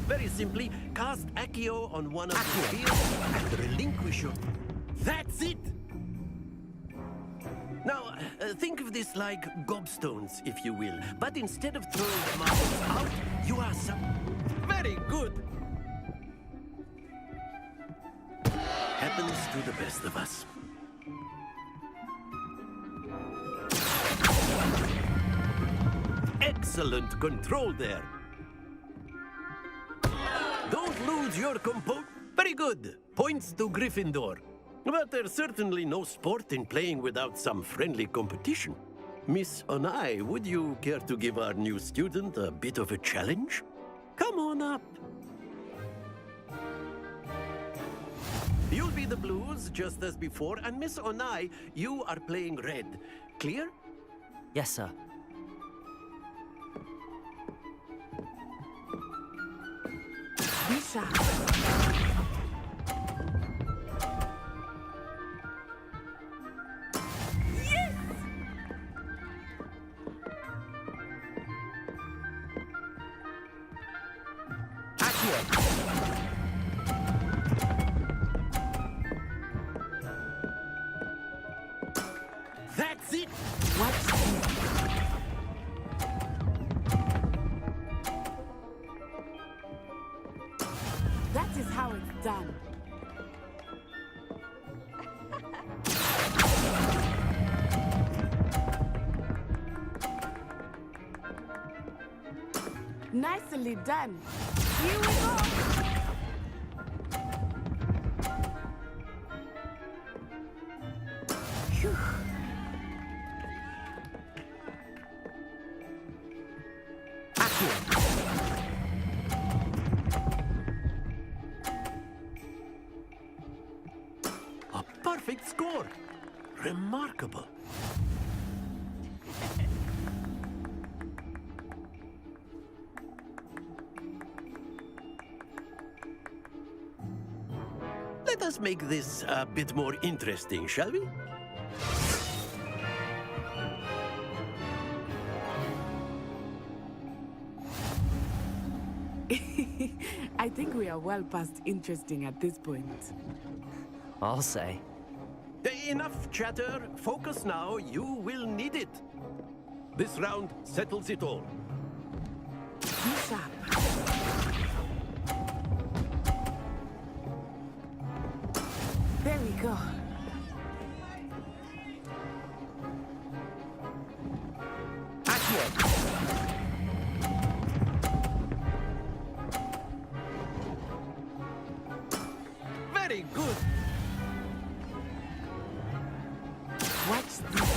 Very simply, cast Accio on one of the spheres and relinquish your... That's it! Now, think of this like gobstones, if you will. But instead of throwing the marbles out, you are some... Very good! Happens to the best of us. Excellent control there. Don't lose your composure. Very good. Points to Gryffindor. But there's certainly no sport in playing without some friendly competition. Miss Onai, would you care to give our new student a bit of a challenge? Come on up. You'll be the blues, just as before, and Miss Onai, you are playing red. Clear? Yes, sir. Misha. Yes! That's it! That is how it's done. Nicely done. Here we go. Phew. A perfect score. Remarkable. Let us make this a bit more interesting, shall we? I think we are well past interesting at this point. I'll say. Enough chatter. Focus now. You will need it. This round settles it all. Be sharp. There we go. Very good. Watch this.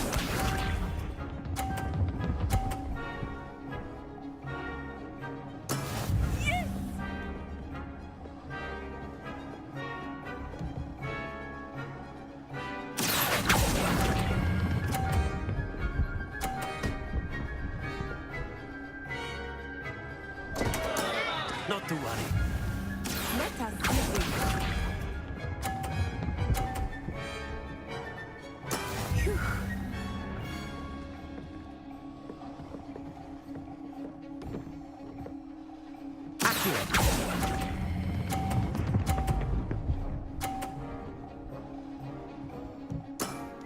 Yes! Not to worry. Let us begin.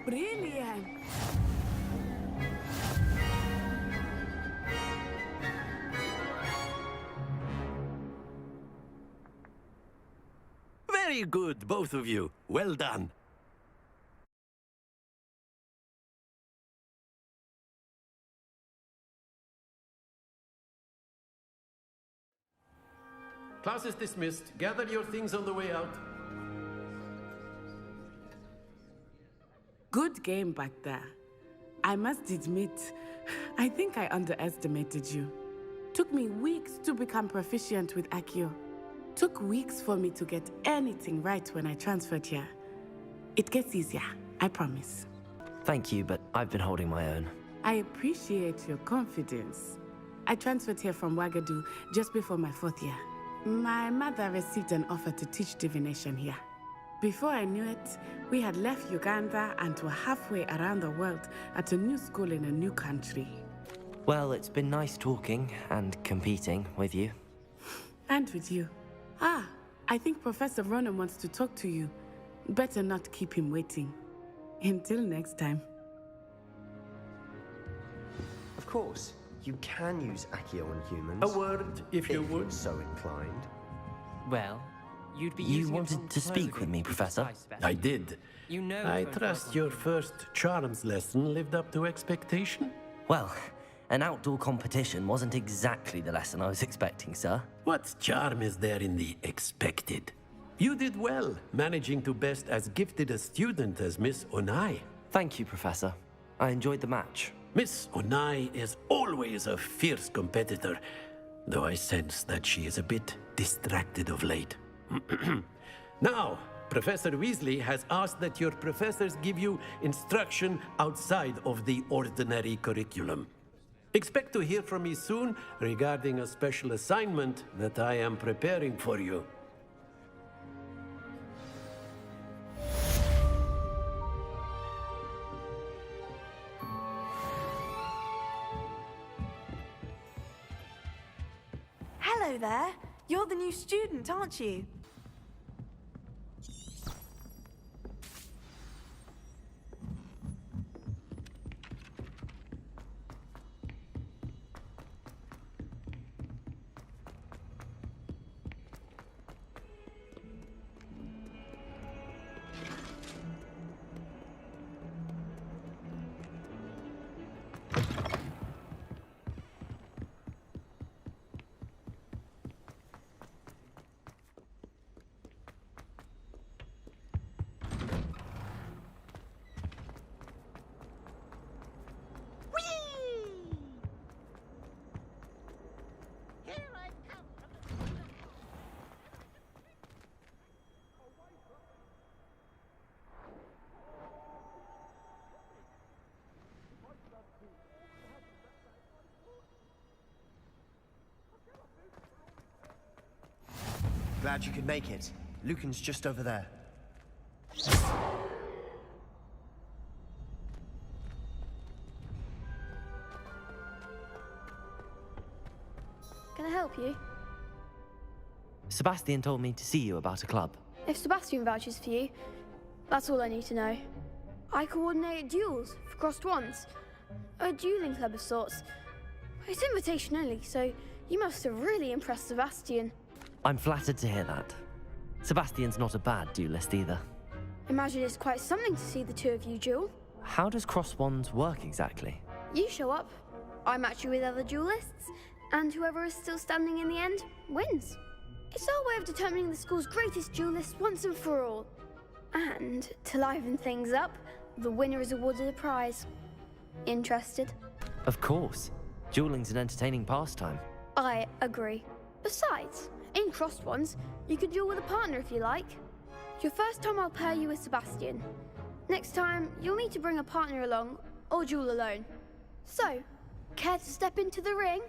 Brilliant! Very good, both of you. Well done. Class is dismissed. Gather your things on the way out. Good game back there. I must admit, I think I underestimated you. Took me weeks to become proficient with Accio. Took weeks for me to get anything right when I transferred here. It gets easier, I promise. Thank you, but I've been holding my own. I appreciate your confidence. I transferred here from Ouagadougou just before my 4th year. My mother received an offer to teach divination here. Before I knew it, we had left Uganda and were halfway around the world at a new school in a new country. Well, it's been nice talking and competing with you. And with you. Ah, I think Professor Ronan wants to talk to you. Better not keep him waiting. Until next time. Of course, you can use Accio on humans. A word, if you would. So inclined. Well, you'd be You wanted to speak with me, Professor? I did. You know. I trust your first charms lesson lived up to expectation? Well, an outdoor competition wasn't exactly the lesson I was expecting, sir. What charm is there in the expected? You did well, managing to best as gifted a student as Miss Onai. Thank you, Professor. I enjoyed the match. Miss Onai is always a fierce competitor, though I sense that she is a bit distracted of late. Now, Professor Weasley has asked that your professors give you instruction outside of the ordinary curriculum. Expect to hear from me soon regarding a special assignment that I am preparing for you. Hello there. You're the new student, aren't you? Glad you could make it. Lucan's just over there. Can I help you? Sebastian told me to see you about a club. If Sebastian vouches for you, that's all I need to know. I coordinate duels for crossed wands. A dueling club of sorts. It's invitation only, so you must have really impressed Sebastian. I'm flattered to hear that. Sebastian's not a bad duelist either. Imagine it's quite something to see the two of you duel. How does cross wands work exactly? You show up, I match you with other duelists, and whoever is still standing in the end wins. It's our way of determining the school's greatest duelist once and for all. And to liven things up, the winner is awarded a prize. Interested? Of course. Dueling's an entertaining pastime. I agree. Besides, in crossed ones, you can duel with a partner if you like. Your first time I'll pair you with Sebastian. Next time, you'll need to bring a partner along, or duel alone. So, care to step into the ring?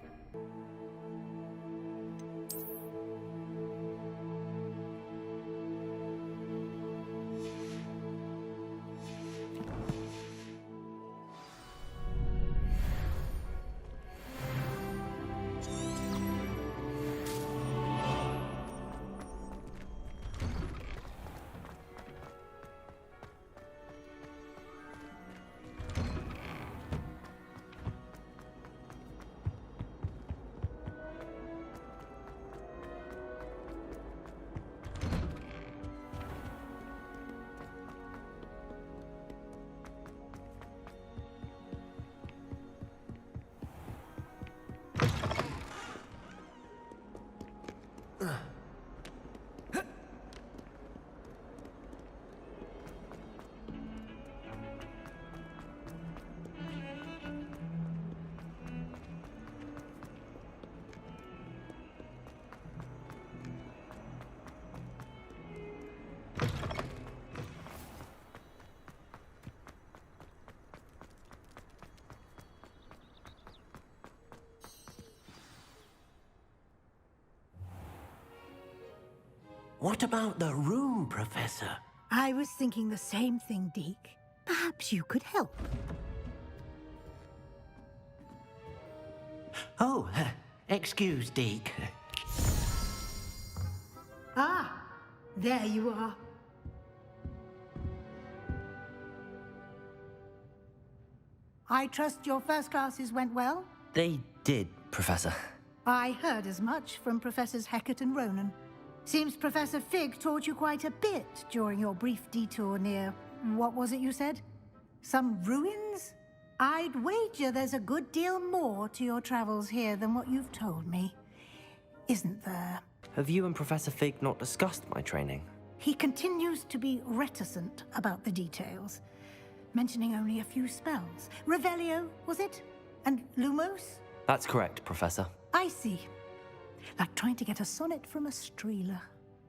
What about the room, Professor? I was thinking the same thing, Deke. Perhaps you could help. Oh, excuse, Deke. Ah, there you are. I trust your first classes went well? They did, Professor. I heard as much from Professors Hecat and Ronan. Seems Professor Fig taught you quite a bit during your brief detour near... what was it you said? Some ruins? I'd wager there's a good deal more to your travels here than what you've told me. Isn't there? Have you and Professor Fig not discussed my training? He continues to be reticent about the details, mentioning only a few spells. Revelio, was it? And Lumos? That's correct, Professor. I see. Like trying to get a sonnet from a streeler.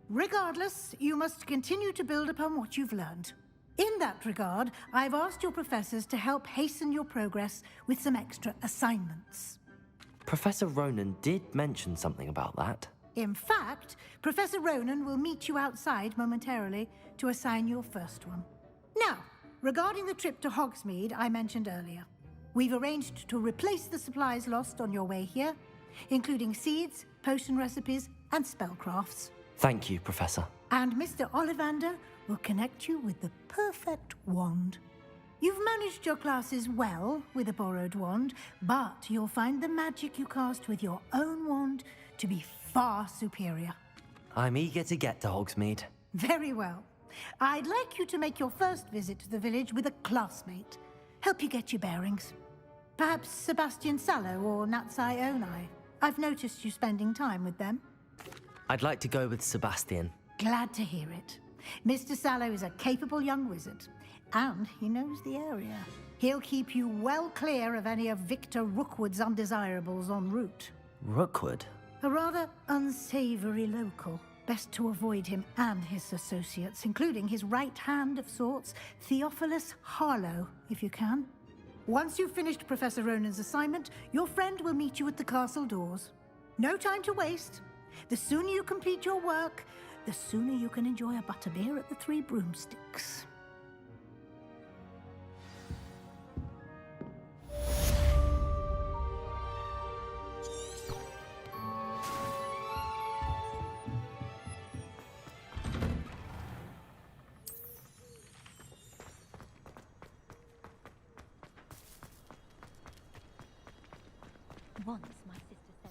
Regardless, you must continue to build upon what you've learned. In that regard, I've asked your professors to help hasten your progress with some extra assignments. Professor Ronan did mention something about that. In fact, Professor Ronan will meet you outside momentarily to assign your first one. Now, regarding the trip to Hogsmeade I mentioned earlier, we've arranged to replace the supplies lost on your way here, including seeds, potion recipes, and spellcrafts. Thank you, Professor. And Mr. Ollivander will connect you with the perfect wand. You've managed your classes well with a borrowed wand, but you'll find the magic you cast with your own wand to be far superior. I'm eager to get to Hogsmeade. Very well. I'd like you to make your first visit to the village with a classmate. Help you get your bearings. Perhaps Sebastian Sallow or Natsai Onai. I've noticed you spending time with them. I'd like to go with Sebastian. Glad to hear it. Mr. Sallow is a capable young wizard, and he knows the area. He'll keep you well clear of any of Victor Rookwood's undesirables en route. Rookwood? A rather unsavory local. Best to avoid him and his associates, including his right hand of sorts, Theophilus Harlow, if you can. Once you've finished Professor Ronan's assignment, your friend will meet you at the castle doors. No time to waste. The sooner you complete your work, the sooner you can enjoy a butterbeer at the Three Broomsticks.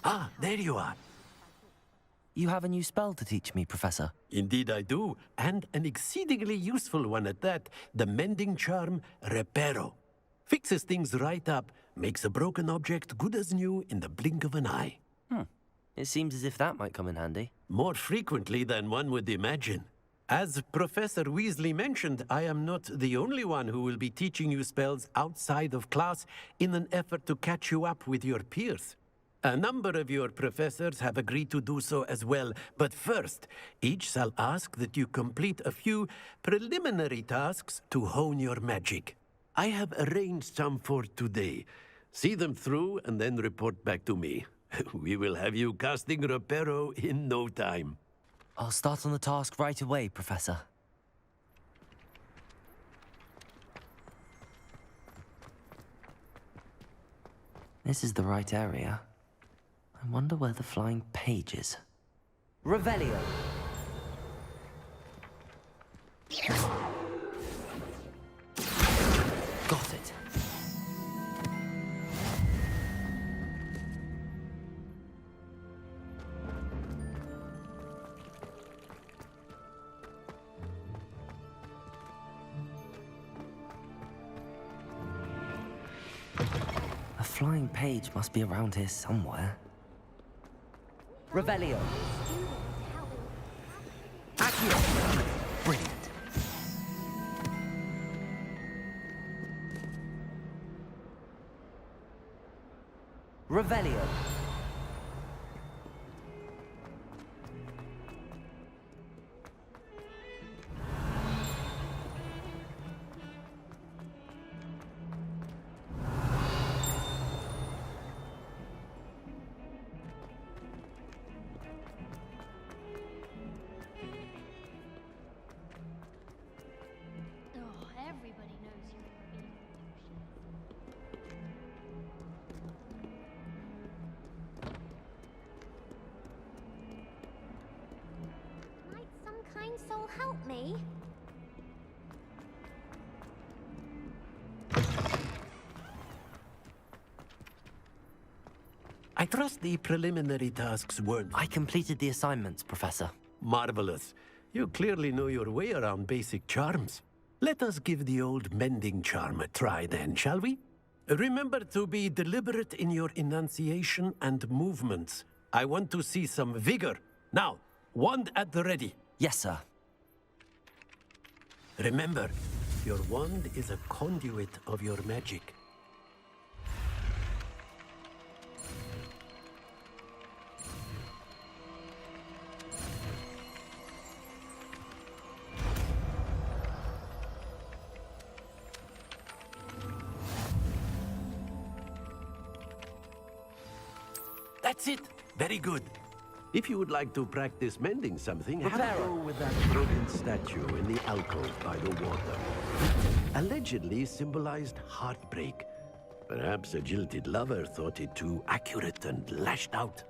Ah, there you are. You have a new spell to teach me, Professor. Indeed I do, and an exceedingly useful one at that. The mending charm, Reparo. Fixes things right up, makes a broken object good as new in the blink of an eye. It seems as if that might come in handy. More frequently than one would imagine. As Professor Weasley mentioned, I am not the only one who will be teaching you spells outside of class in an effort to catch you up with your peers. A number of your professors have agreed to do so as well, but first, each shall ask that you complete a few preliminary tasks to hone your magic. I have arranged some for today. See them through and then report back to me. We will have you casting Reparo in no time. I'll start on the task right away, Professor. This is the right area. I wonder where the flying page is. Revelio! Got it. A flying page must be around here somewhere. Revelio. Accio. Brilliant. Revelio. you'll help me? I trust the preliminary tasks weren't... I completed the assignments, Professor. Marvelous. You clearly know your way around basic charms. Let us give the old mending charm a try then, shall we? Remember to be deliberate in your enunciation and movements. I want to see some vigor. Now, wand at the ready. Yes, sir. Remember, your wand is a conduit of your magic. That's it. Very good. If you would like to practice mending something, have a go with that brilliant statue in the alcove by the water. Allegedly symbolized heartbreak. Perhaps a jilted lover thought it too accurate and lashed out.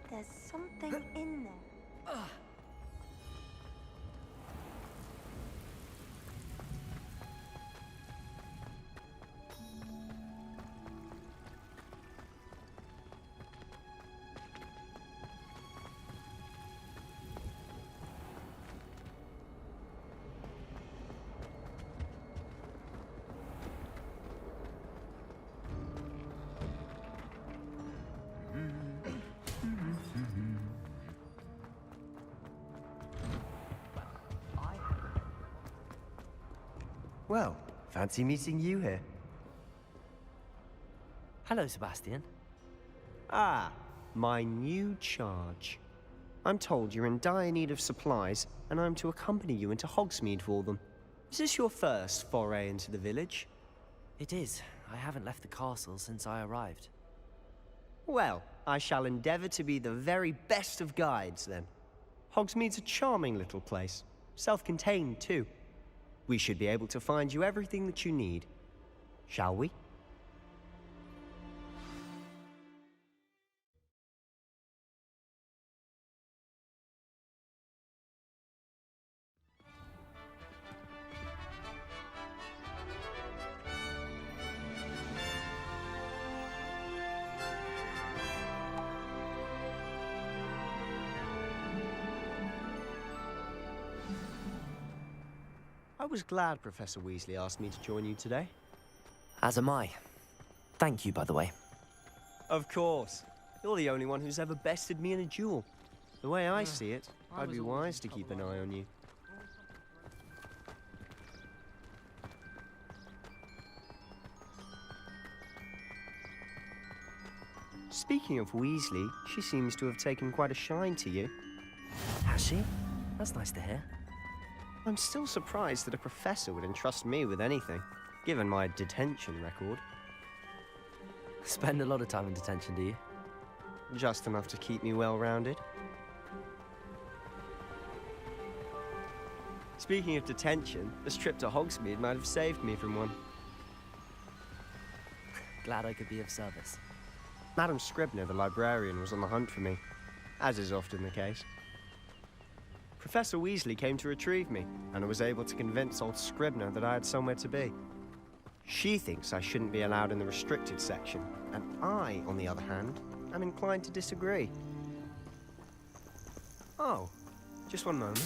There's something in there. Well, fancy meeting you here. Hello, Sebastian. Ah, my new charge. I'm told you're in dire need of supplies, and I'm to accompany you into Hogsmeade for them. Is this your first foray into the village? It is. I haven't left the castle since I arrived. Well, I shall endeavor to be the very best of guides, then. Hogsmeade's a charming little place. Self-contained, too. We should be able to find you everything that you need. Shall we? I was glad Professor Weasley asked me to join you today. As am I. Thank you, by the way. Of course. You're the only one who's ever bested me in a duel. The way I see it, I'd be wise to keep an eye on you. Speaking of Weasley, she seems to have taken quite a shine to you. Has she? That's nice to hear. I'm still surprised that a professor would entrust me with anything, given my detention record. Spend a lot of time in detention, do you? Just enough to keep me well-rounded. Speaking of detention, this trip to Hogsmeade might have saved me from one. Glad I could be of service. Madam Scribner, the librarian, was on the hunt for me, as is often the case. Professor Weasley came to retrieve me, and I was able to convince old Scribner that I had somewhere to be. She thinks I shouldn't be allowed in the restricted section, and I, on the other hand, am inclined to disagree. Oh, just one moment.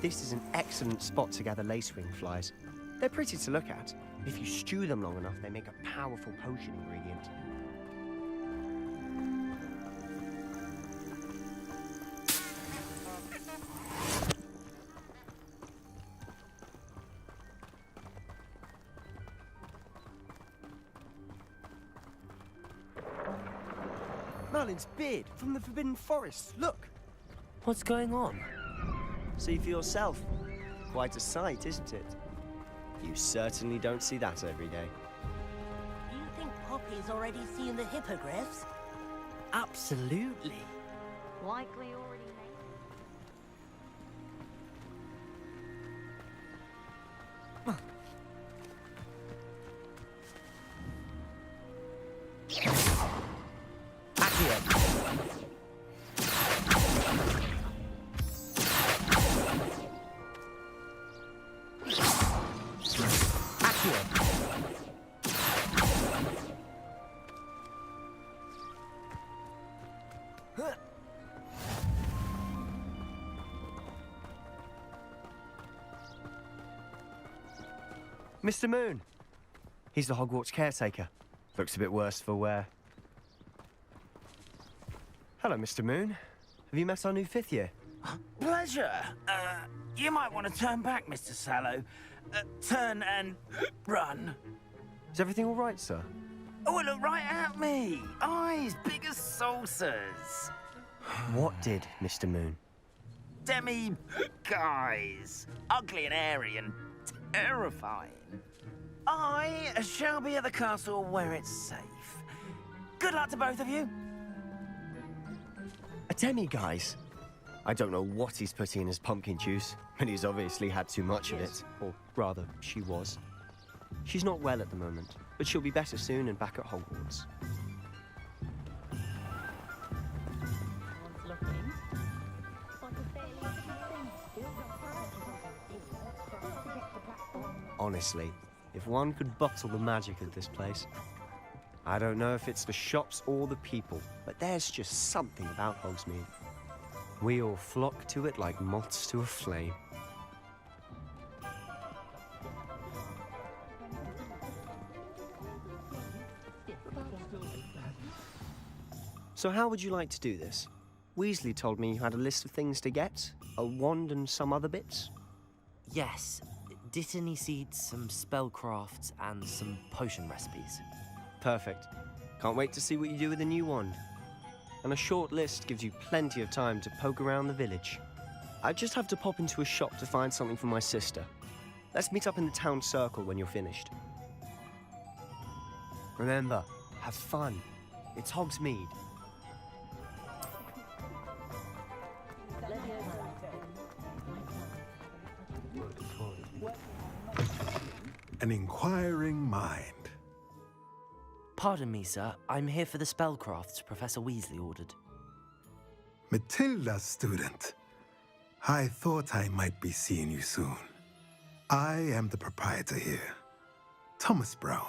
This is an excellent spot to gather lacewing flies. They're pretty to look at. If you stew them long enough, they make a powerful potion ingredient. Merlin's beard from the Forbidden Forest. Look! What's going on? See for yourself. Quite a sight, isn't it? You certainly don't see that every day. Do you think Poppy's already seen the hippogriffs? Absolutely. Likely already made Mr. Moon. He's the Hogwarts caretaker. Looks a bit worse for wear. Hello, Mr. Moon. Have you met our new 5th year? Pleasure. You might want to turn back, Mr. Sallow. Turn and run. Is everything all right, sir? Oh, look right at me. Eyes big as saucers. What did, Mr. Moon? Guys. Ugly and airy and terrifying. I shall be at the castle where it's safe. Good luck to both of you. A demi-guise? I don't know what he's putting in his pumpkin juice, but he's obviously had too much of it. Or rather, she was. She's not well at the moment, but she'll be better soon and back at Hogwarts. Honestly, if one could bottle the magic of this place. I don't know if it's the shops or the people, but there's just something about Hogsmeade. We all flock to it like moths to a flame. So how would you like to do this? Weasley told me you had a list of things to get, a wand and some other bits. Yes. Dittany seeds, some spellcrafts, and some potion recipes. Perfect. Can't wait to see what you do with the new wand. And a short list gives you plenty of time to poke around the village. I just have to pop into a shop to find something for my sister. Let's meet up in the town circle when you're finished. Remember, have fun. It's Hogsmeade. An inquiring mind. Pardon me, sir. I'm here for the spellcrafts Professor Weasley ordered. Matilda's student. I thought I might be seeing you soon. I am the proprietor here, Thomas Brown.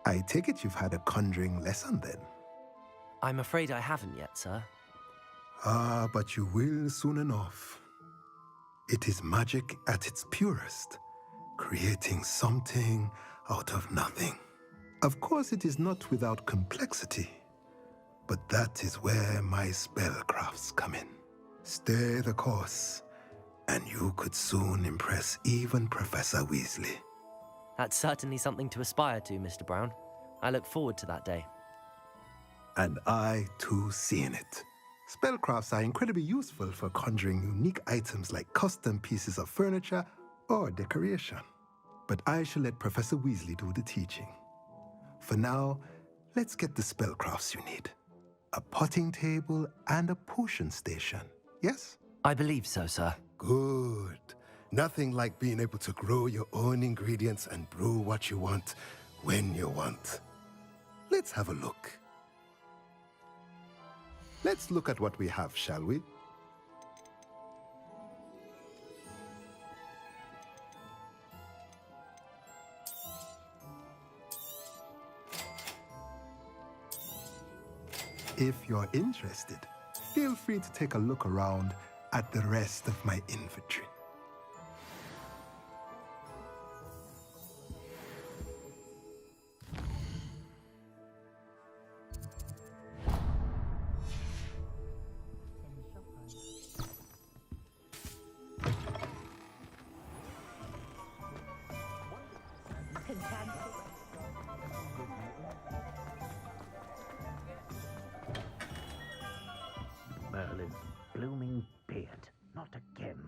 I take it you've had a conjuring lesson then? I'm afraid I haven't yet, sir. Ah, but you will soon enough. It is magic at its purest, creating something out of nothing. Of course, it is not without complexity, but that is where my spellcrafts come in. Stay the course, and you could soon impress even Professor Weasley. That's certainly something to aspire to, Mr. Brown. I look forward to that day. And I, too, seeing it. Spellcrafts are incredibly useful for conjuring unique items like custom pieces of furniture or decoration. But I shall let Professor Weasley do the teaching. For now, let's get the spellcrafts you need. A potting table and a potion station, yes? I believe so, sir. Good. Nothing like being able to grow your own ingredients and brew what you want when you want. Let's have a look. Let's look at what we have, shall we? If you're interested, feel free to take a look around at the rest of my inventory. Merlin's blooming beard. Not again.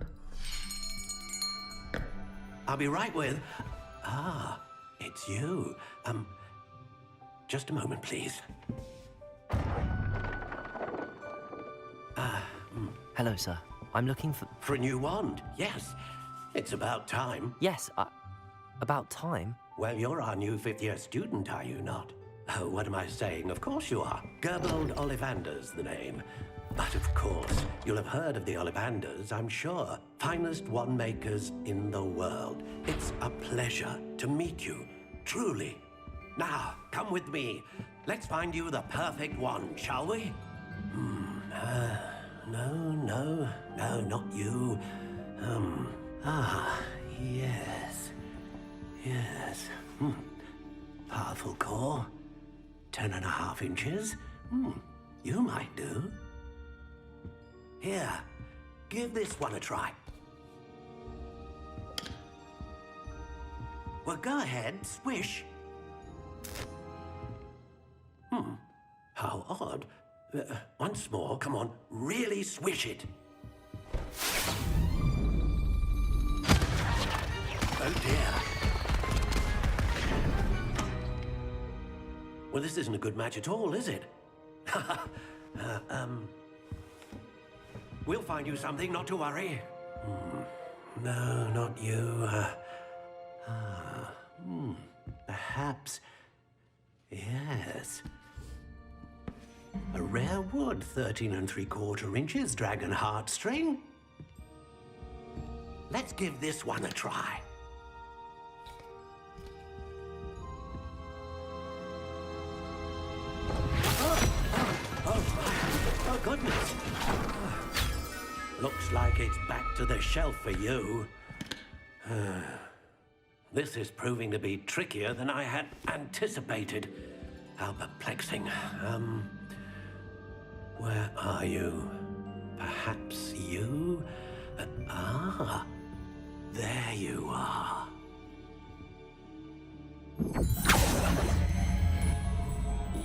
I'll be right with... Ah, it's you. Just a moment, please. Hello, sir. I'm looking for... For a new wand, yes. It's about time. Yes, About time. Well, you're our new fifth-year student, are you not? Oh, what am I saying? Of course you are. Gerbold Ollivander's the name. But of course, you'll have heard of the Ollivanders, I'm sure. Finest wand makers in the world. It's a pleasure to meet you, truly. Now, come with me. Let's find you the perfect wand, shall we? No, not you. Yes. Powerful core. 10.5 inches. You might do. Here, give this one a try. Well, go ahead, swish. How odd. Once more, come on, really swish it. Oh dear. Well, this isn't a good match at all, is it? We'll find you something, not to worry. No, not you. Perhaps. Yes. A rare wood, 13 3/4 inches, dragon heartstring. Let's give this one a try. Oh, goodness. Looks like it's back to the shelf for you. This is proving to be trickier than I had anticipated. How perplexing. Where are you? Perhaps you? There you are.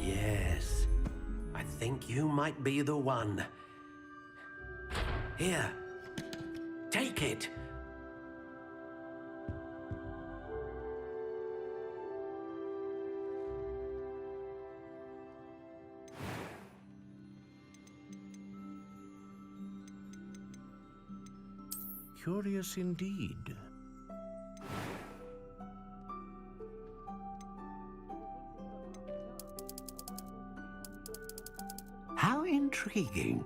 Yes, I think you might be the one. Here, take it. Curious indeed. How intriguing.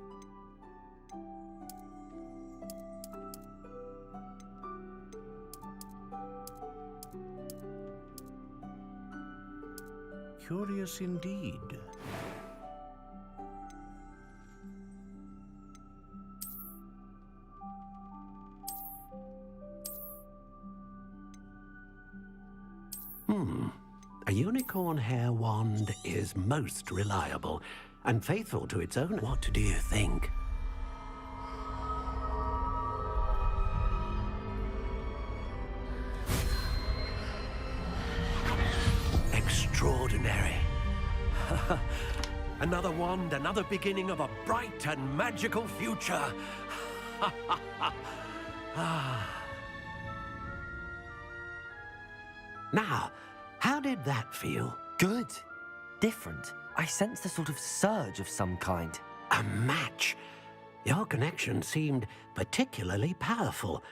Curious indeed. A unicorn hair wand is most reliable and faithful to its owner. What do you think? Extraordinary. Another wand, another beginning of a bright and magical future. Now, how did that feel? Good. Different. I sensed a sort of surge of some kind. A match. Your connection seemed particularly powerful.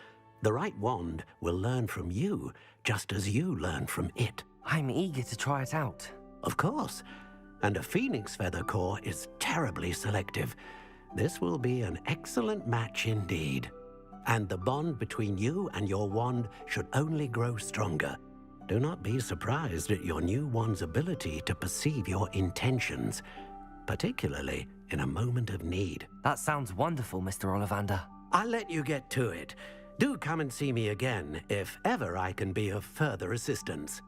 The right wand will learn from you, just as you learn from it. I'm eager to try it out. Of course. And a phoenix feather core is terribly selective. This will be an excellent match indeed. And the bond between you and your wand should only grow stronger. Do not be surprised at your new wand's ability to perceive your intentions, particularly in a moment of need. That sounds wonderful, Mr. Ollivander. I'll let you get to it. Do come and see me again if ever I can be of further assistance.